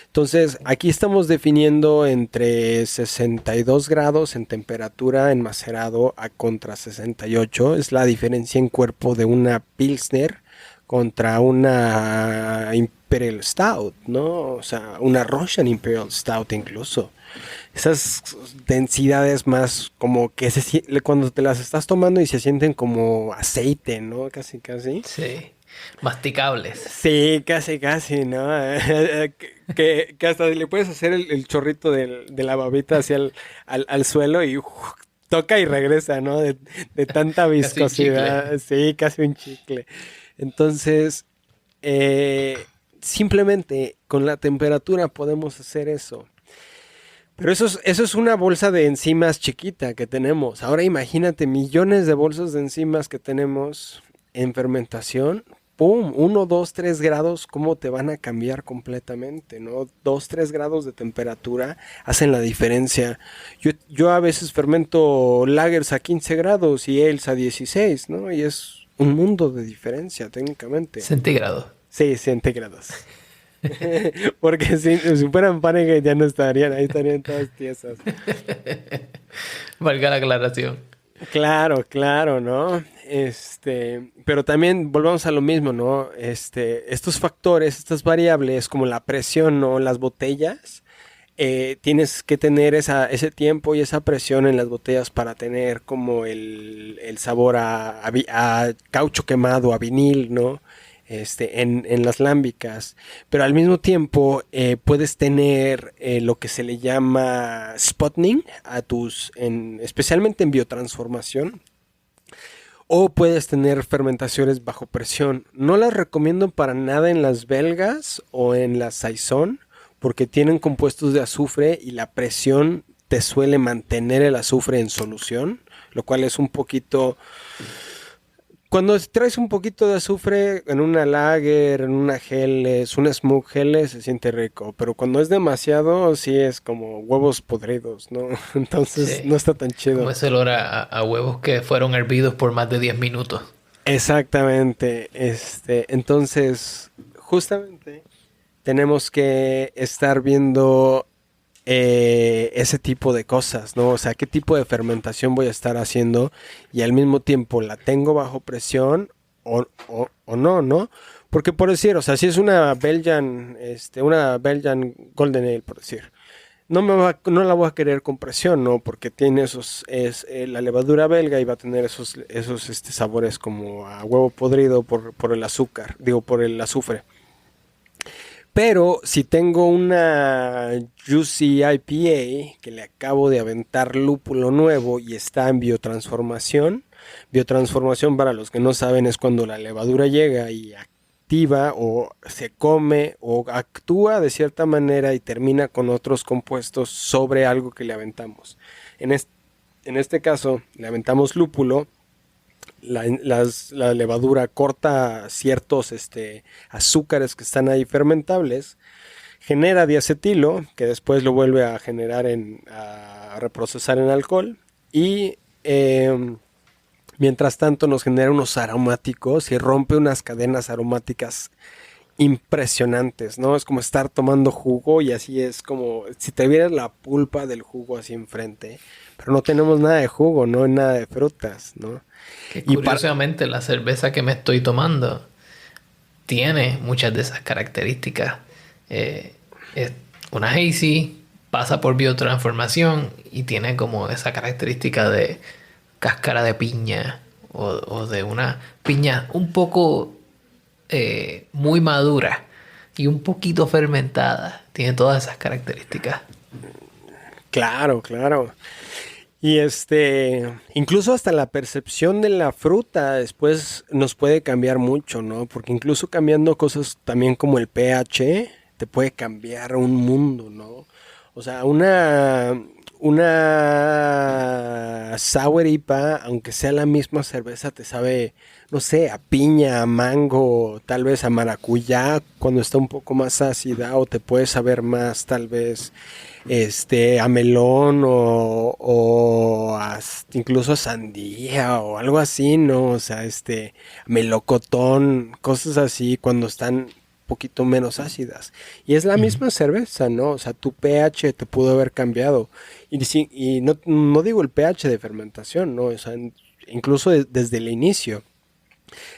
Entonces, aquí estamos definiendo entre 62 grados en temperatura en macerado a contra 68. Es la diferencia en cuerpo de una Pilsner contra una Imperial Stout, ¿no? O sea, una Russian Imperial Stout incluso. Esas densidades más como que cuando te las estás tomando y se sienten como aceite, ¿no? Casi, casi. Sí, masticables. Sí, casi, casi, ¿no? Que hasta le puedes hacer el chorrito de la babita hacia al suelo y toca y regresa, ¿no? De tanta Casi un chicle. viscosidad. Sí, casi un chicle. Entonces, eh, simplemente con la temperatura podemos hacer eso. Pero eso es una bolsa de enzimas chiquita que tenemos. Ahora imagínate millones de bolsas de enzimas que tenemos en fermentación. ¡Pum! 1, 2, 3 grados, ¿cómo te van a cambiar completamente, no? 2, 3 grados de temperatura hacen la diferencia. Yo a veces fermento lagers a 15 grados y ales a 16, ¿no? Y es un mundo de diferencia técnicamente. Centígrados. Sí, centígrados. Porque si fueran Fahrenheit ya no estarían, ahí estarían todas tiesas. Valga la aclaración. Claro, claro, ¿no? Pero también volvamos a lo mismo, ¿no? Estos factores, estas variables, como la presión, ¿no? Las botellas, tienes que tener ese tiempo y esa presión en las botellas para tener como el sabor a caucho quemado, a vinil, ¿no? En las lámbicas, pero al mismo tiempo puedes tener lo que se le llama spotting especialmente en biotransformación, o puedes tener fermentaciones bajo presión. No las recomiendo para nada en las belgas o en las saison, porque tienen compuestos de azufre y la presión te suele mantener el azufre en solución, lo cual es un poquito... Cuando traes un poquito de azufre en una lager, en una Helles, una Smoke Helles, se siente rico. Pero cuando es demasiado, sí es como huevos podridos, ¿no? Entonces Sí. no está tan chido. Como ese olor a huevos que fueron hervidos por más de 10 minutos. Exactamente. Entonces, justamente tenemos que estar viendo ese tipo de cosas, ¿no? O sea, qué tipo de fermentación voy a estar haciendo y al mismo tiempo la tengo bajo presión o no, ¿no? Porque por decir, o sea, si es una Belgian Golden Ale, por decir, no la voy a querer con presión, ¿no? Porque tiene la levadura belga y va a tener esos sabores como a huevo podrido por el azúcar, digo, por el azufre. Pero si tengo una Juicy IPA que le acabo de aventar lúpulo nuevo y está en biotransformación para los que no saben es cuando la levadura llega y activa o se come o actúa de cierta manera y termina con otros compuestos sobre algo que le aventamos. En este caso le aventamos lúpulo. La levadura corta ciertos azúcares que están ahí fermentables, genera diacetilo, que después lo vuelve a generar a reprocesar en alcohol, y mientras tanto nos genera unos aromáticos y rompe unas cadenas aromáticas impresionantes, ¿no? Es como estar tomando jugo y así es como si te vieras la pulpa del jugo así enfrente, pero no tenemos nada de jugo, no nada de frutas, ¿no? Que Y curiosamente la cerveza que me estoy tomando tiene muchas de esas características. Es una hazy, pasa por biotransformación y tiene como esa característica de cáscara de piña o de una piña un poco muy madura y un poquito fermentada. Tiene todas esas características. claro, claro. Y incluso hasta la percepción de la fruta después nos puede cambiar mucho, ¿no? Porque incluso cambiando cosas también como el pH, te puede cambiar un mundo, ¿no? O sea, una sour IPA, aunque sea la misma cerveza, te sabe, no sé, a piña, a mango, tal vez a maracuyá cuando está un poco más ácida, o te puede saber más, tal vez, a melón incluso a sandía o algo así, ¿no? O sea, melocotón, cosas así cuando están poquito menos ácidas. Y es la misma cerveza, ¿no? O sea, tu pH te pudo haber cambiado. Y no digo el pH de fermentación, ¿no? O sea, incluso desde el inicio.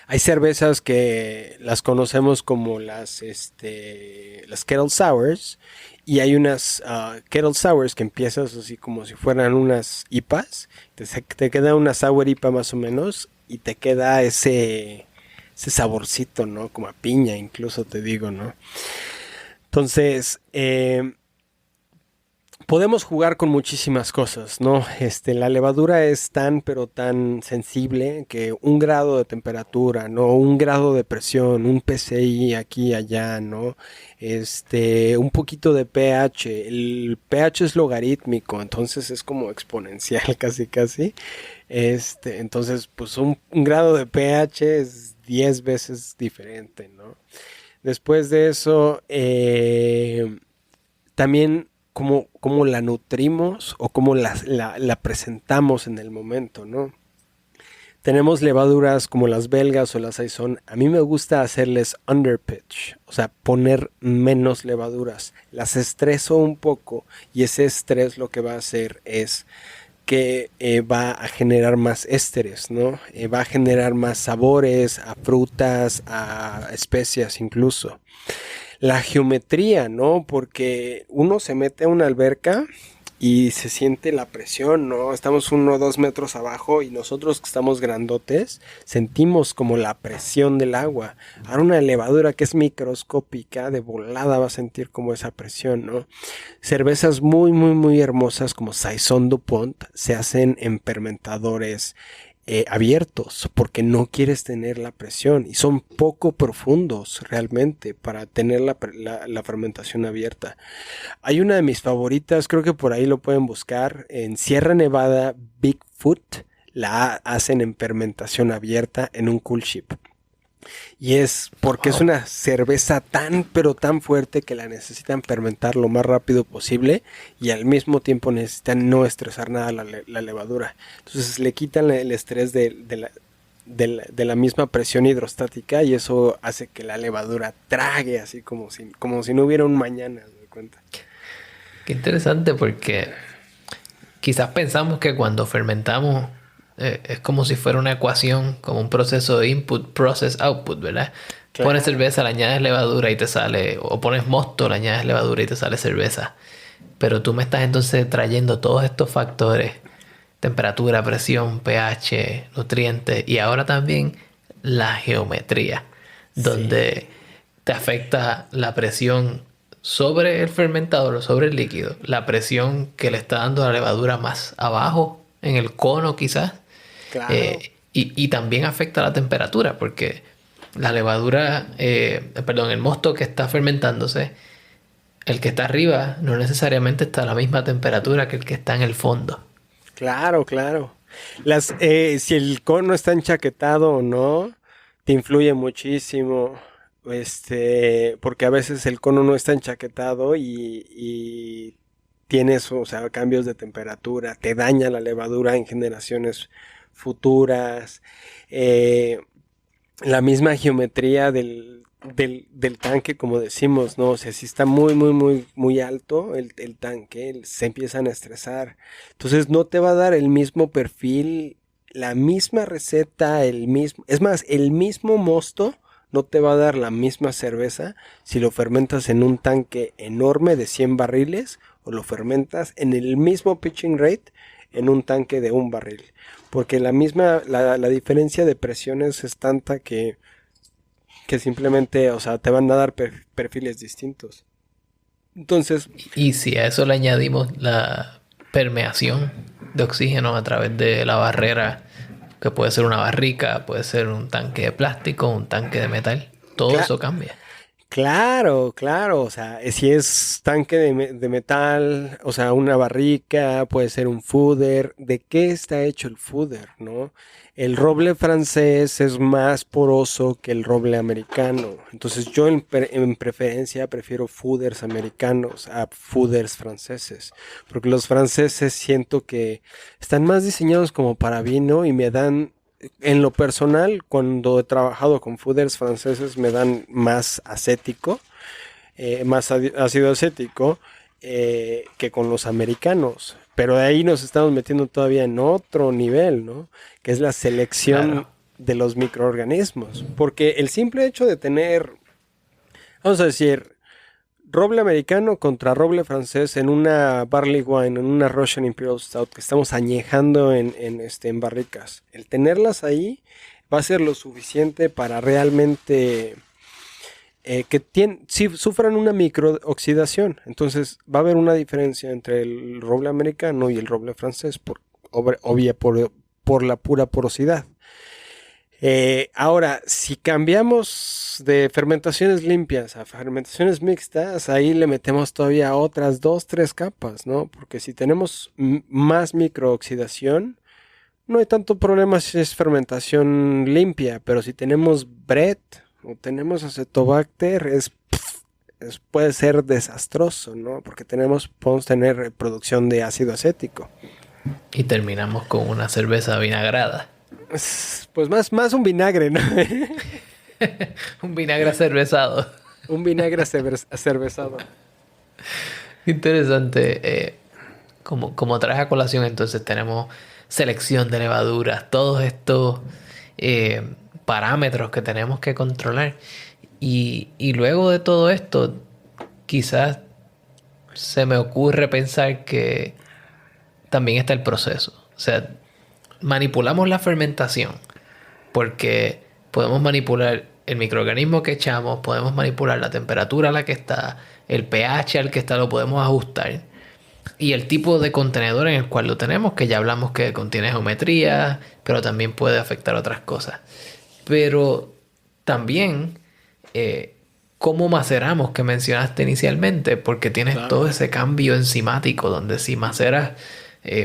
Hay cervezas que las conocemos como las Kettle Sours y hay unas Kettle Sours que empiezas así como si fueran unas IPAs. Te queda una Sour IPA más o menos y te queda ese saborcito, ¿no? Como a piña incluso te digo, ¿no? Entonces, podemos jugar con muchísimas cosas, ¿no? La levadura es tan, pero tan sensible que un grado de temperatura, ¿no? Un grado de presión, un PCI aquí y allá, ¿no? Un poquito de pH. El pH es logarítmico, entonces es como exponencial casi, casi. Entonces, pues un grado de pH es 10 veces diferente, ¿no? Después de eso, también cómo la nutrimos o cómo la presentamos en el momento, ¿no? Tenemos levaduras como las belgas o las saison. A mí me gusta hacerles underpitch, o sea, poner menos levaduras. Las estreso un poco y ese estrés lo que va a hacer es que va a generar más ésteres, ¿no? Va a generar más sabores a frutas, a especias incluso. La geometría, ¿no? Porque uno se mete a una alberca y se siente la presión, ¿no? Estamos 1 o 2 metros abajo y nosotros que estamos grandotes sentimos como la presión del agua. Ahora una levadura que es microscópica, de volada va a sentir como esa presión, ¿no? Cervezas muy, muy, muy hermosas como Saison DuPont se hacen en fermentadores abiertos porque no quieres tener la presión y son poco profundos realmente para tener la fermentación abierta. Hay una de mis favoritas, creo que por ahí lo pueden buscar, en Sierra Nevada, Bigfoot, la hacen en fermentación abierta en un cool ship. Y es porque es una cerveza tan pero tan fuerte que la necesitan fermentar lo más rápido posible y al mismo tiempo necesitan no estresar nada la levadura. Entonces le quitan el estrés de la misma presión hidrostática y eso hace que la levadura trague así como si no hubiera un mañana, ¿me doy cuenta? Qué interesante porque quizás pensamos que cuando fermentamos es como si fuera una ecuación, como un proceso de input, process, output, ¿verdad? Pones Claro. cerveza, le añades levadura y te sale, o pones mosto, le añades levadura y te sale cerveza. Pero tú me estás entonces trayendo todos estos factores, temperatura, presión, pH, nutrientes y ahora también la geometría, Sí. donde te afecta la presión sobre el fermentador o sobre el líquido, la presión que le está dando la levadura más abajo, en el cono quizás, Claro. y también afecta la temperatura, porque la levadura, perdón, el mosto que está fermentándose, el que está arriba no necesariamente está a la misma temperatura que el que está en el fondo. Claro, claro. Si el cono está enchaquetado o no, te influye muchísimo. Porque a veces el cono no está enchaquetado y tienes, o sea, cambios de temperatura, te daña la levadura en generaciones futuras. Eh, la misma geometría del tanque, como decimos, ¿no? O sea, si está muy, muy, muy, muy alto el tanque, se empiezan a estresar. Entonces no te va a dar el mismo perfil, la misma receta, es más, el mismo mosto no te va a dar la misma cerveza si lo fermentas en un tanque enorme de 100 barriles o lo fermentas en el mismo pitching rate en un tanque de un barril. Porque la diferencia de presiones es tanta que simplemente, o sea, te van a dar perfiles distintos. Entonces, Y si a eso le añadimos la permeación de oxígeno a través de la barrera, que puede ser una barrica, puede ser un tanque de plástico, un tanque de metal, todo cla- eso cambia. claro, claro, o sea, si es tanque de metal, o sea, una barrica, puede ser un fooder. ¿De qué está hecho el fooder, no? El roble francés es más poroso que el roble americano. Entonces yo en preferencia prefiero fooders americanos a fooders franceses. Porque los franceses siento que están más diseñados como para vino y me dan en lo personal, cuando he trabajado con fooders franceses, me dan más acético, más ácido acético que con los americanos. Pero de ahí nos estamos metiendo todavía en otro nivel, ¿no? Que es la selección Claro. de los microorganismos. Porque el simple hecho de tener, vamos a decir, roble americano contra roble francés en una barley wine, en una Russian Imperial Stout que estamos añejando en barricas. El tenerlas ahí va a ser lo suficiente para realmente sí, sufran una microoxidación. Entonces va a haber una diferencia entre el roble americano y el roble francés por la pura porosidad. Ahora, si cambiamos de fermentaciones limpias a fermentaciones mixtas, ahí le metemos todavía otras 2, 3 capas, ¿no? Porque si tenemos más microoxidación, no hay tanto problema si es fermentación limpia, pero si tenemos Brett o tenemos Acetobacter, puede ser desastroso, ¿no? Porque podemos tener producción de ácido acético. Y terminamos con una cerveza vinagrada. Pues más un vinagre, ¿no? Un vinagre acervezado. Un vinagre acervezado. Interesante. Como traje a colación, entonces tenemos selección de levaduras, todos estos parámetros que tenemos que controlar. Y luego de todo esto, quizás se me ocurre pensar que también está el proceso. O sea, manipulamos la fermentación porque podemos manipular el microorganismo que echamos, podemos manipular la temperatura a la que está, el pH al que está, lo podemos ajustar. Y el tipo de contenedor en el cual lo tenemos, que ya hablamos que contiene geometría, pero también puede afectar otras cosas. Pero también cómo maceramos que mencionaste inicialmente, porque tienes todo ese cambio enzimático donde si maceras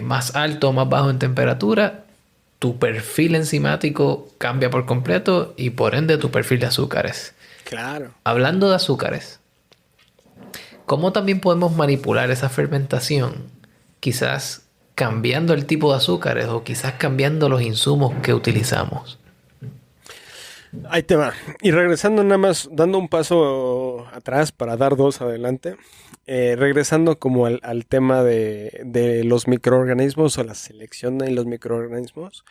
más alto o más bajo en temperatura, tu perfil enzimático cambia por completo y por ende tu perfil de azúcares. Claro. Hablando de azúcares, ¿cómo también podemos manipular esa fermentación? Quizás cambiando el tipo de azúcares o quizás cambiando los insumos que utilizamos. Ahí te va. Y regresando nada más, dando un paso atrás para dar 2 adelante, regresando como al tema de los microorganismos o la selección de los microorganismos,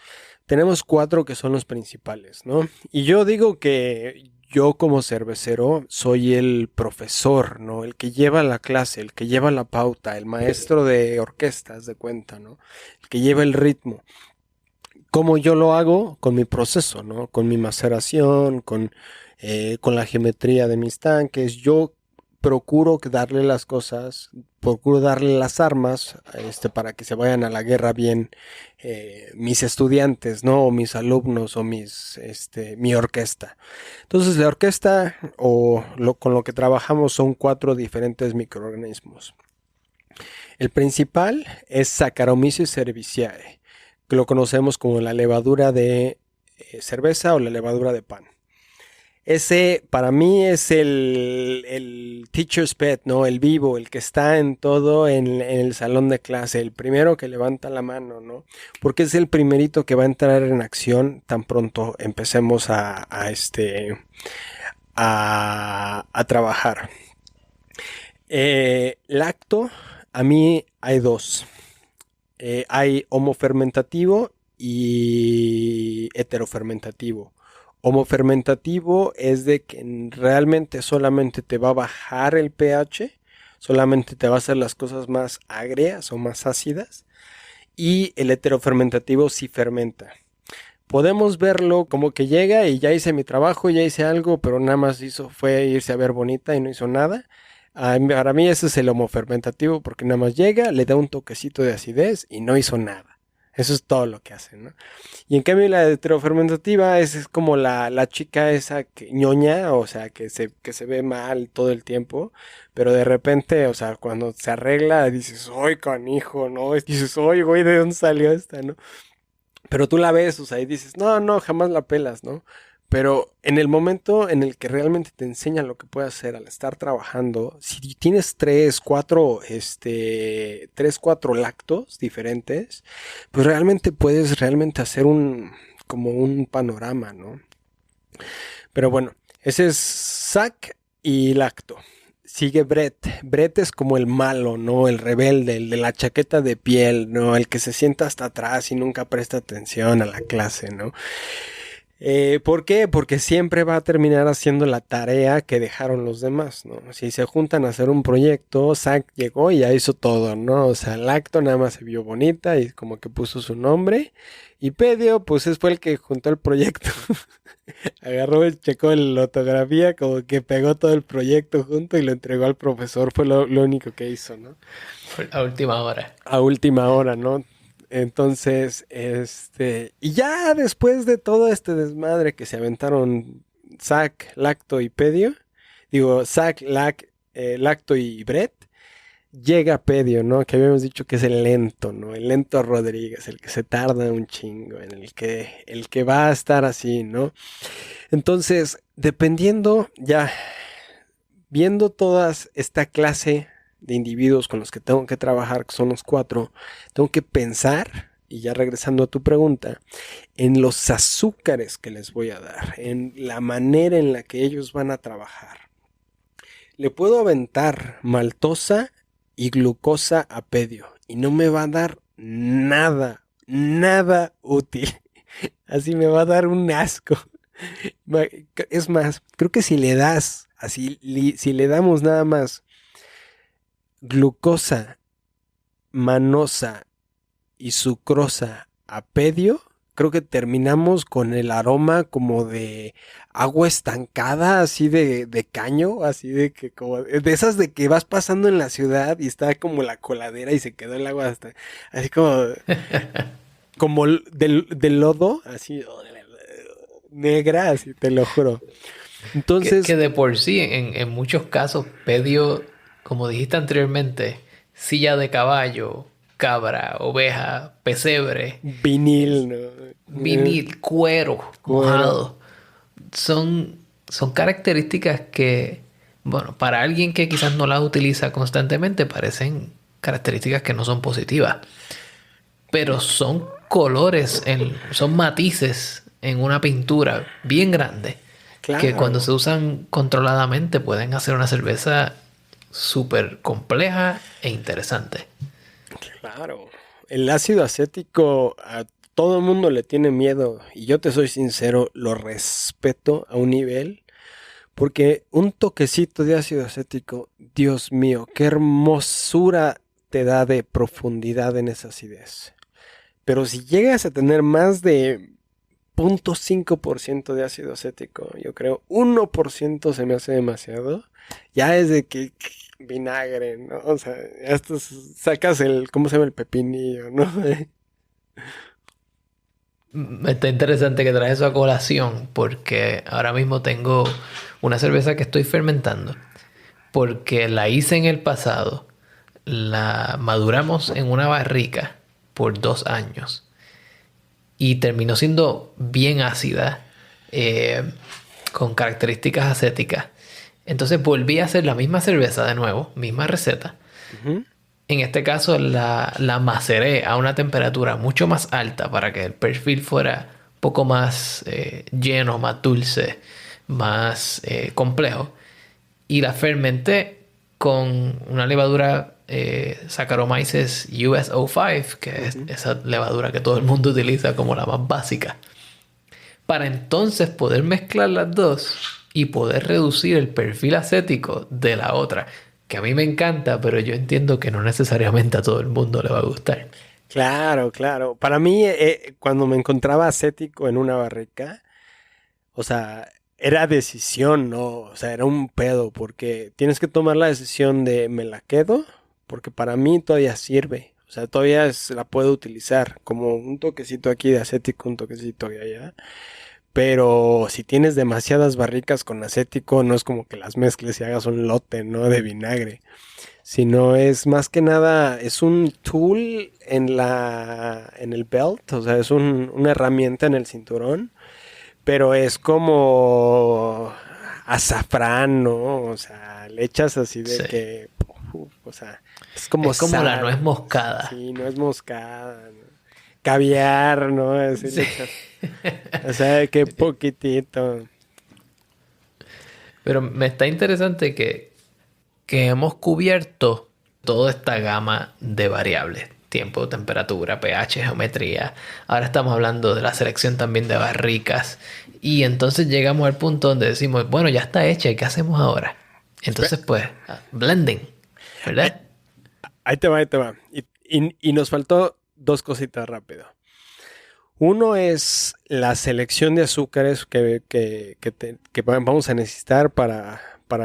tenemos 4 que son los principales, ¿no? Y yo digo que yo como cervecero soy el profesor, ¿no? El que lleva la clase, el que lleva la pauta, el maestro de orquestas de cuenta, ¿no? El que lleva el ritmo. Como yo lo hago con mi proceso, ¿no? Con mi maceración, con la geometría de mis tanques. Yo procuro darle las cosas, procuro darle las armas para que se vayan a la guerra bien mis estudiantes, ¿no? O mis alumnos o mi orquesta. Entonces la orquesta con lo que trabajamos son 4 diferentes microorganismos. El principal es Saccharomyces cerevisiae, que lo conocemos como la levadura de cerveza o la levadura de pan. Ese para mí es el teacher's pet, ¿no? El vivo, el que está en todo en el salón de clase, el primero que levanta la mano, ¿no? Porque es el primerito que va a entrar en acción tan pronto empecemos a trabajar. Lacto, a mí hay 2. Hay homofermentativo y heterofermentativo. Homofermentativo es de que realmente solamente te va a bajar el pH, solamente te va a hacer las cosas más agrias o más ácidas, y el heterofermentativo sí fermenta. Podemos verlo como que llega y ya hice mi trabajo, ya hice algo, pero nada más fue irse a ver bonita y no hizo nada. Para mí ese es el homofermentativo porque nada más llega, le da un toquecito de acidez y no hizo nada. Eso es todo lo que hace, ¿no? Y en cambio la heterofermentativa es como la chica esa ñoña, o sea, que se ve mal todo el tiempo, pero de repente, o sea, cuando se arregla dices, ¡ay, canijo!, ¿no? Dices, ¡ay, güey, ¿de dónde salió esta?, ¿no? Pero tú la ves, o sea, y dices, no, jamás la pelas, ¿no? Pero en el momento en el que realmente te enseñan lo que puedes hacer al estar trabajando, si tienes 4 lactos diferentes, pues realmente puedes hacer como un panorama, ¿no? Pero bueno, ese es sac y lacto. Sigue Brett. Brett es como el malo, ¿no? El rebelde, el de la chaqueta de piel, ¿no? El que se sienta hasta atrás y nunca presta atención a la clase, ¿no? ¿Por qué? Porque siempre va a terminar haciendo la tarea que dejaron los demás, ¿no? Si se juntan a hacer un proyecto, Zack llegó y ya hizo todo, ¿no? O sea, Lacto nada más se vio bonita y como que puso su nombre. Y Pedio, pues fue el que juntó el proyecto. Agarró, checó la ortografía, como que pegó todo el proyecto junto y lo entregó al profesor. Fue lo único que hizo, ¿no? A última hora. A última hora, ¿no? Entonces, y ya después de todo este desmadre que se aventaron Zach, Lacto y Pedio, digo, Zach, Lacto y Brett, llega Pedio, ¿no? Que habíamos dicho que es el lento, ¿no? El lento Rodríguez, el que se tarda un chingo, en el que va a estar así, ¿no? Entonces, dependiendo, ya viendo todas esta clase de individuos con los que tengo que trabajar, que son los 4, tengo que pensar, y ya regresando a tu pregunta, en los azúcares que les voy a dar, en la manera en la que ellos van a trabajar. Le puedo aventar maltosa y glucosa a Pedio y no me va a dar nada, nada útil. Así me va a dar un asco. Es más, creo que si le das, si le damos nada más glucosa, manosa y sucrosa a Pedio, creo que terminamos con el aroma como de agua estancada, así de caño, así de que como de esas de que vas pasando en la ciudad y está como la coladera y se quedó el agua hasta así como del lodo, así negra, así te lo juro. Entonces, Que de por sí, en muchos casos, Pedio, como dijiste anteriormente, silla de caballo, cabra, oveja, pesebre, vinil, ¿no? vinil, cuero Cuero. mojado. Son características que, bueno, para alguien que quizás no las utiliza constantemente, parecen características que no son positivas. Pero son colores, son matices en una pintura bien grande que cuando Claro, se usan controladamente pueden hacer una cerveza súper compleja e interesante. claro. El ácido acético a todo el mundo le tiene miedo y yo te soy sincero, lo respeto a un nivel porque un toquecito de ácido acético, Dios mío, qué hermosura te da de profundidad en esa acidez. Pero si llegas a tener más de 0.5% de ácido acético, yo creo 1% se me hace demasiado. Ya es de que vinagre, ¿no? O sea, ya sacas ¿cómo se llama? El pepinillo, ¿no? Está interesante que traes eso a colación porque ahora mismo tengo una cerveza que estoy fermentando porque la hice en el pasado, la maduramos en una barrica por 2 años y terminó siendo bien ácida, eh, con características acéticas. Entonces volví a hacer la misma cerveza de nuevo, misma receta. Ujú. En este caso la maceré a una temperatura mucho más alta para que el perfil fuera un poco más lleno, más dulce, más complejo. Y la fermenté con una levadura Saccharomyces US-05, que es Ujú. esa levadura que todo el mundo utiliza como la más básica. Para entonces poder mezclar las dos y poder reducir el perfil acético de la otra. Que a mí me encanta, pero yo entiendo que no necesariamente a todo el mundo le va a gustar. Claro, claro. Para mí, cuando me encontraba acético en una barrica, o sea, era decisión, ¿no? O sea, era un pedo, porque tienes que tomar la decisión de me la quedo, porque para mí todavía sirve. O sea, todavía la puedo utilizar como un toquecito aquí de acético, un toquecito de allá. Pero si tienes demasiadas barricas con acético, no es como que las mezcles y hagas un lote, ¿no? De vinagre. Sino es más que nada, es un tool en el belt, o sea, es una herramienta en el cinturón, pero es como azafrán, ¿no? O sea, le echas así de Sí. que, o sea, es como Es como la nuez sal, moscada. sí, no es moscada, ¿no? Caviar, ¿no? Así le Sí. echas, o sea, que poquitito. Pero me está interesante que hemos cubierto toda esta gama de variables. Tiempo, temperatura, pH, geometría. Ahora estamos hablando de la selección también de barricas. Y entonces llegamos al punto donde decimos, bueno, ya está hecha, ¿y qué hacemos ahora? Espe- Entonces, pues, blending, Ahí, ¿verdad? ahí te va, ahí te va. Y nos faltó dos cositas rápido. Uno es la selección de azúcares que vamos a necesitar para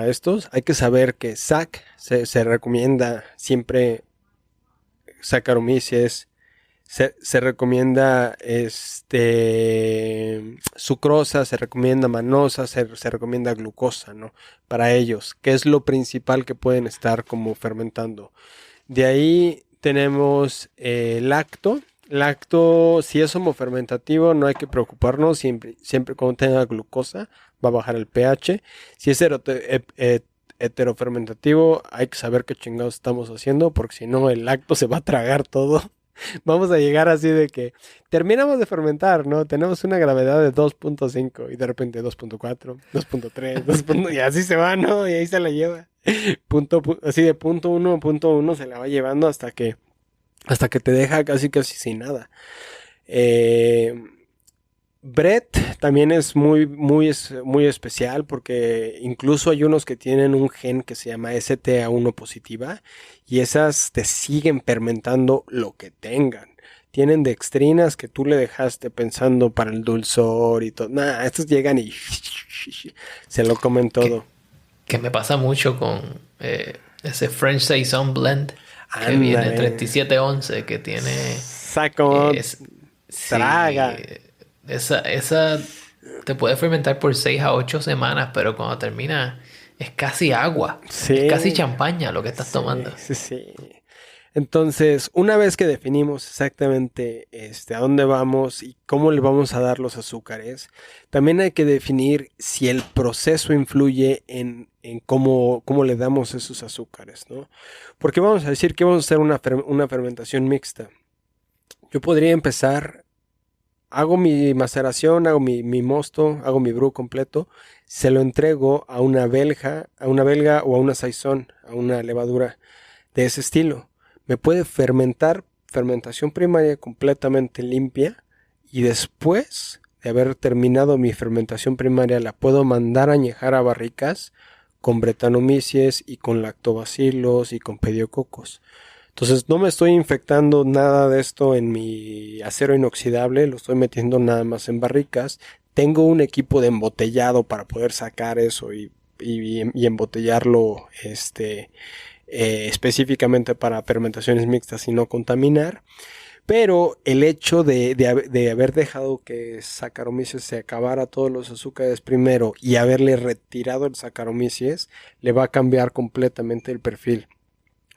estos. Hay que saber que se recomienda siempre Saccharomyces. Se recomienda sucrosa, se recomienda manosa, se recomienda glucosa, ¿no? Para ellos, que es lo principal que pueden estar como fermentando. De ahí tenemos lacto. Lacto, si es homofermentativo, no hay que preocuparnos. Siempre cuando tenga glucosa, va a bajar el pH. Si es heterofermentativo, hay que saber qué chingados estamos haciendo, porque si no, el lacto se va a tragar todo. Vamos a llegar así de que terminamos de fermentar, ¿no? Tenemos una gravedad de 2.5 y de repente 2.4, 2.3, 2. Y así se va, ¿no? Y ahí se la lleva. Así de punto 1 se la va llevando hasta que te deja casi sin nada. Brett también es muy especial porque incluso hay unos que tienen un gen que se llama STA1 positiva y esas te siguen fermentando lo que tengan. Tienen dextrinas que tú le dejaste pensando para el dulzor y todo. Nah, estos llegan y se lo comen todo. Que me pasa mucho con ese French Saison Blend que Ándale. viene 3711, que tiene... Saco, traga. Sí, esa te puede fermentar por 6 a 8 semanas, pero cuando termina es casi agua. Sí. Es casi champaña lo que estás tomando. Sí. Entonces, una vez que definimos exactamente a dónde vamos y cómo le vamos a dar los azúcares, también hay que definir si el proceso influye en cómo le damos esos azúcares, ¿no? Porque vamos a decir que vamos a hacer una fermentación mixta. Yo podría empezar, hago mi maceración, hago mi mosto, hago mi brew completo, se lo entrego a una belga o a una saison, a una levadura de ese estilo. Me puede fermentación primaria completamente limpia y después de haber terminado mi fermentación primaria la puedo mandar a añejar a barricas con Brettanomyces y con lactobacilos y con pediococos. Entonces no me estoy infectando nada de esto en mi acero inoxidable, lo estoy metiendo nada más en barricas. Tengo un equipo de embotellado para poder sacar eso y embotellarlo específicamente para fermentaciones mixtas y no contaminar. Pero el hecho de haber dejado que Saccharomyces se acabara todos los azúcares primero y haberle retirado el Saccharomyces le va a cambiar completamente el perfil.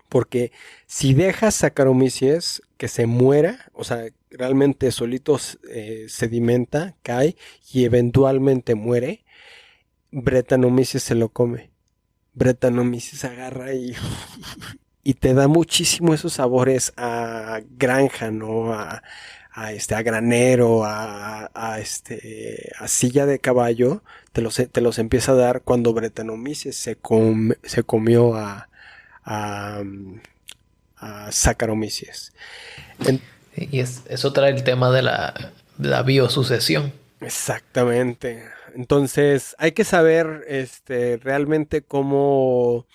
Porque si dejas Saccharomyces que se muera, o sea, realmente solito sedimenta, cae y eventualmente muere, Brettanomyces se lo come. Brettanomyces agarra y te da muchísimo esos sabores a granja, ¿no? A granero, a silla de caballo, te los empieza a dar cuando Brettanomyces se comió a Saccharomyces. Y eso trae el tema de la biosucesión. Exactamente. Entonces hay que saber realmente cómo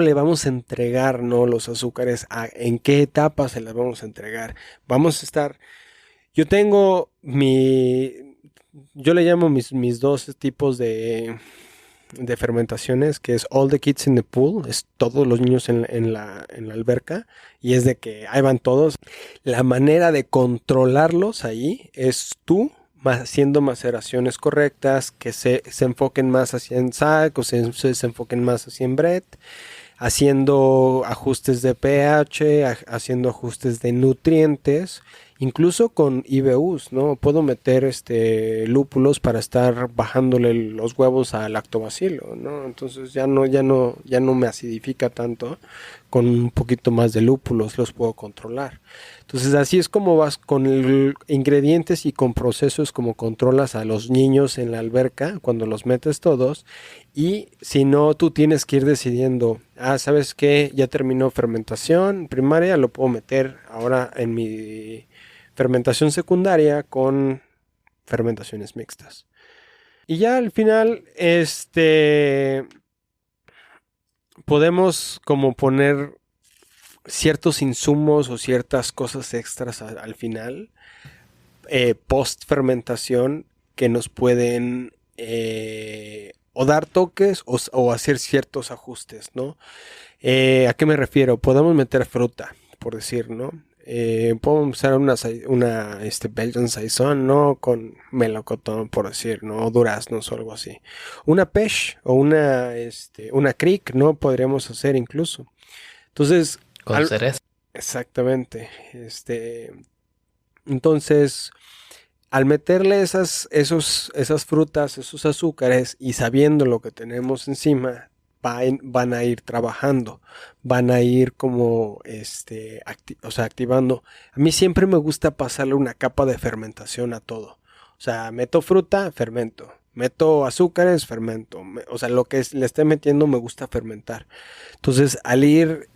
le vamos a entregar, ¿no? Los azúcares, en qué etapa se las vamos a entregar. Vamos a estar... Yo tengo yo le llamo mis dos tipos de fermentaciones, que es all the kids in the pool, es todos los niños en la alberca, y es de que ahí van todos. La manera de controlarlos ahí es tú haciendo maceraciones correctas, que se enfoquen más hacia en SAC, o se enfoquen más hacia en Brett, haciendo ajustes de pH, haciendo ajustes de nutrientes, incluso con IBUs, ¿no? Puedo meter lúpulos para estar bajándole los huevos al lactobacilo, ¿no? Entonces ya no me acidifica tanto. Con un poquito más de lúpulos los puedo controlar. Entonces así es como vas con ingredientes y con procesos, como controlas a los niños en la alberca cuando los metes todos. Y si no, tú tienes que ir decidiendo, ¿sabes qué? Ya terminó fermentación primaria, lo puedo meter ahora en mi fermentación secundaria con fermentaciones mixtas. Y ya al final, podemos como poner ciertos insumos o ciertas cosas extras al final post fermentación que nos pueden o dar toques o hacer ciertos ajustes, ¿no? ¿A qué me refiero? Podemos meter fruta, por decir, ¿no? Podemos usar una Belgian Saison, ¿no? Con melocotón, por decir, ¿no? O duraznos o algo así. Una pêche o una cric, ¿no? Podríamos hacer incluso. Entonces... Con cereza. Exactamente. Entonces, al meterle esas frutas, esos azúcares y sabiendo lo que tenemos encima, van a ir trabajando, van a ir como activando. A mí siempre me gusta pasarle una capa de fermentación a todo. O sea, meto fruta, fermento. Meto azúcares, fermento. O sea, lo que le esté metiendo me gusta fermentar. Entonces, al ir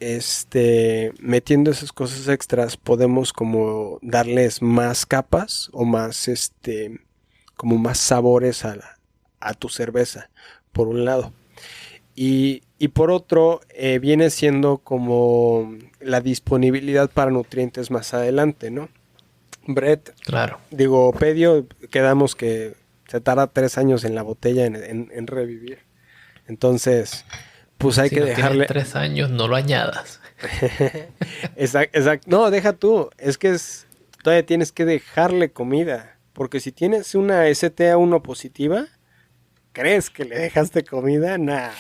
metiendo esas cosas extras, podemos como darles más capas o más como más sabores a tu cerveza, por un lado. Y por otro, viene siendo como la disponibilidad para nutrientes más adelante, ¿no? Brett, Claro. Pedio, quedamos que se tarda 3 años en la botella en revivir. Entonces, pues hay Si que no dejarle... tienes 3 años, no lo añadas. Exacto. No, deja tú. Es que todavía tienes que dejarle comida. Porque si tienes una STA1 positiva, ¿crees que le dejaste comida? Nah.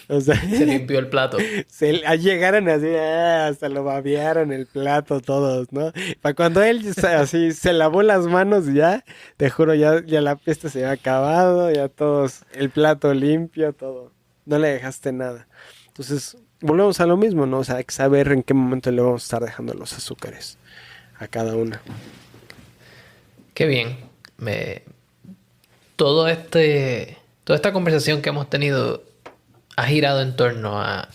O sea, Se limpió el plato. llegaron así, hasta lo babearon el plato todos, ¿no? Para cuando él así se lavó las manos ya, te juro, ya la fiesta se había acabado, ya todos, el plato limpio, todo. No le dejaste nada. Entonces, volvemos a lo mismo, ¿no? O sea, hay que saber en qué momento le vamos a estar dejando los azúcares a cada una. Qué bien. Toda esta conversación que hemos tenido ha girado en torno a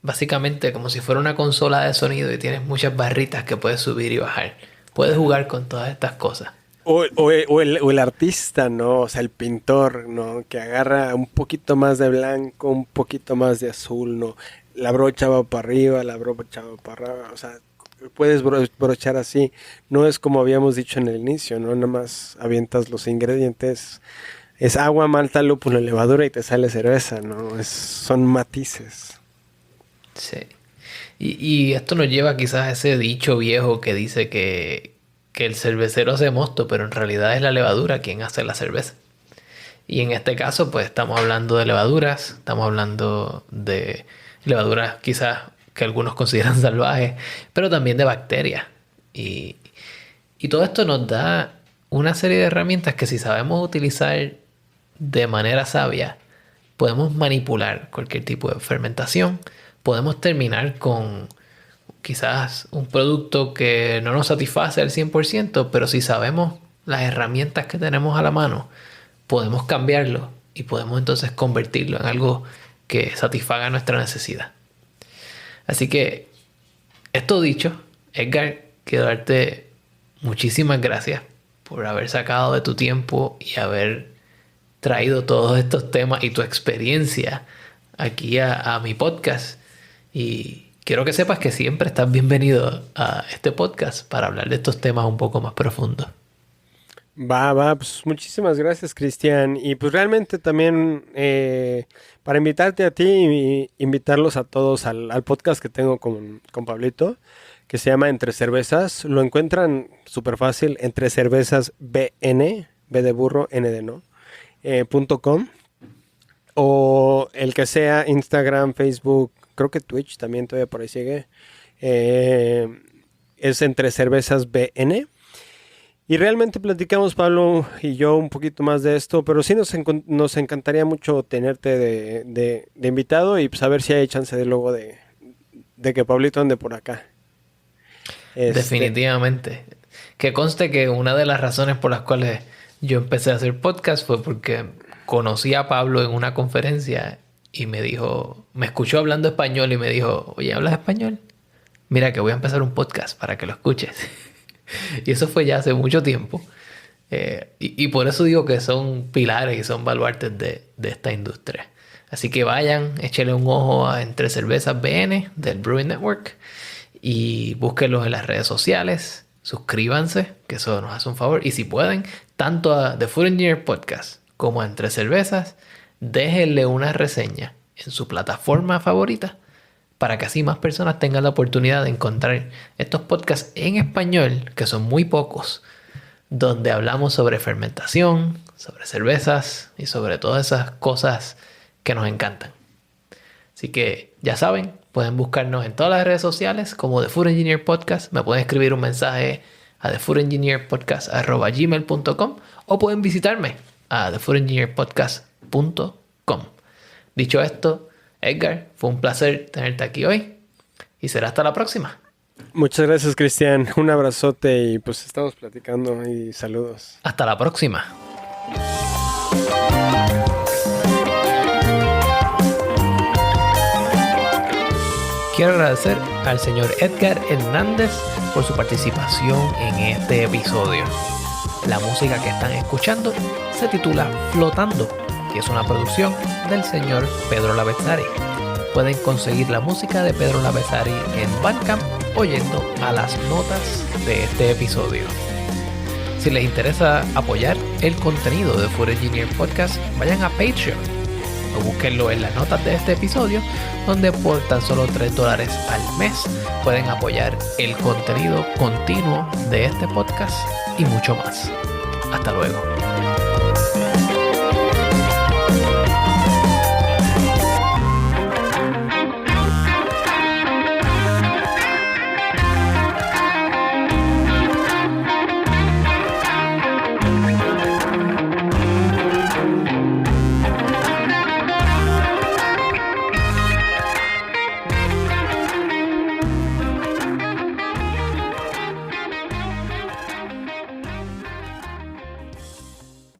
básicamente como si fuera una consola de sonido y tienes muchas barritas que puedes subir y bajar. Puedes jugar con todas estas cosas. O el artista, ¿no? O sea, el pintor, ¿no? Que agarra un poquito más de blanco, un poquito más de azul, ¿no? La brocha va para arriba, la brocha va para arriba. O sea, puedes brochar así. No es como habíamos dicho en el inicio, ¿no? Nada más avientas los ingredientes. Es agua, malta, lúpulo, levadura y te sale cerveza, ¿no? Son matices. Sí. Y esto nos lleva quizás a ese dicho viejo que dice que el cervecero hace mosto, pero en realidad es la levadura quien hace la cerveza. Y en este caso, pues estamos hablando de levaduras, estamos hablando de levaduras quizás que algunos consideran salvajes, pero también de bacterias. Y todo esto nos da una serie de herramientas que si sabemos utilizar de manera sabia, podemos manipular cualquier tipo de fermentación, podemos terminar con quizás un producto que no nos satisface al 100%, pero si sabemos las herramientas que tenemos a la mano, podemos cambiarlo y podemos entonces convertirlo en algo que satisfaga nuestra necesidad. Así que, esto dicho, Edgar, quiero darte muchísimas gracias por haber sacado de tu tiempo y haber traído todos estos temas y tu experiencia aquí a mi podcast. Y quiero que sepas que siempre estás bienvenido a este podcast para hablar de estos temas un poco más profundos. Pues muchísimas gracias, Cristian. Y pues realmente también para invitarte a ti y invitarlos a todos al podcast que tengo con Pablito, que se llama Entre Cervezas. Lo encuentran súper fácil, Entre Cervezas BN, B de burro, N de no, .com. O el que sea Instagram, Facebook, creo que Twitch también todavía por ahí sigue. Es Entre Cervezas BN. Y realmente platicamos, Pablo y yo, un poquito más de esto, pero sí nos encantaría mucho tenerte de invitado y pues a ver si hay chance de luego de que Pablito ande por acá. Definitivamente. Que conste que una de las razones por las cuales yo empecé a hacer podcast fue porque conocí a Pablo en una conferencia y me escuchó hablando español y me dijo, oye, ¿hablas español? Mira que voy a empezar un podcast para que lo escuches. Y eso fue ya hace mucho tiempo. Y por eso digo que son pilares y son baluartes de esta industria. Así que vayan, échenle un ojo a Entre Cervezas BN del Brewing Network y búsquenlos en las redes sociales. suscríbanse, que eso nos hace un favor. Y si pueden, tanto a The Food Engineer Podcast como a Entre Cervezas, déjenle una reseña en su plataforma favorita para que así más personas tengan la oportunidad de encontrar estos podcasts en español, que son muy pocos, donde hablamos sobre fermentación, sobre cervezas y sobre todas esas cosas que nos encantan. Así que ya saben, pueden buscarnos en todas las redes sociales como The Food Engineer Podcast. Me pueden escribir un mensaje a thefoodengineerpodcast@gmail.com o pueden visitarme a thefoodengineerpodcast.com. Dicho esto, Edgar, fue un placer tenerte aquí hoy y será hasta la próxima. Muchas gracias, Cristian. Un abrazote y pues estamos platicando y saludos. Hasta la próxima. Quiero agradecer al señor Edgar Hernández por su participación en este episodio. La música que están escuchando se titula Flotando, que es una producción del señor Pedro Labezzari. Pueden conseguir la música de Pedro Labezzari en Bandcamp o yendo a las notas de este episodio. Si les interesa apoyar el contenido de Food Engineer Podcast, vayan a Patreon o búsquenlo en las notas de este episodio, donde por tan solo $3 al mes pueden apoyar el contenido continuo de este podcast y mucho más. Hasta luego.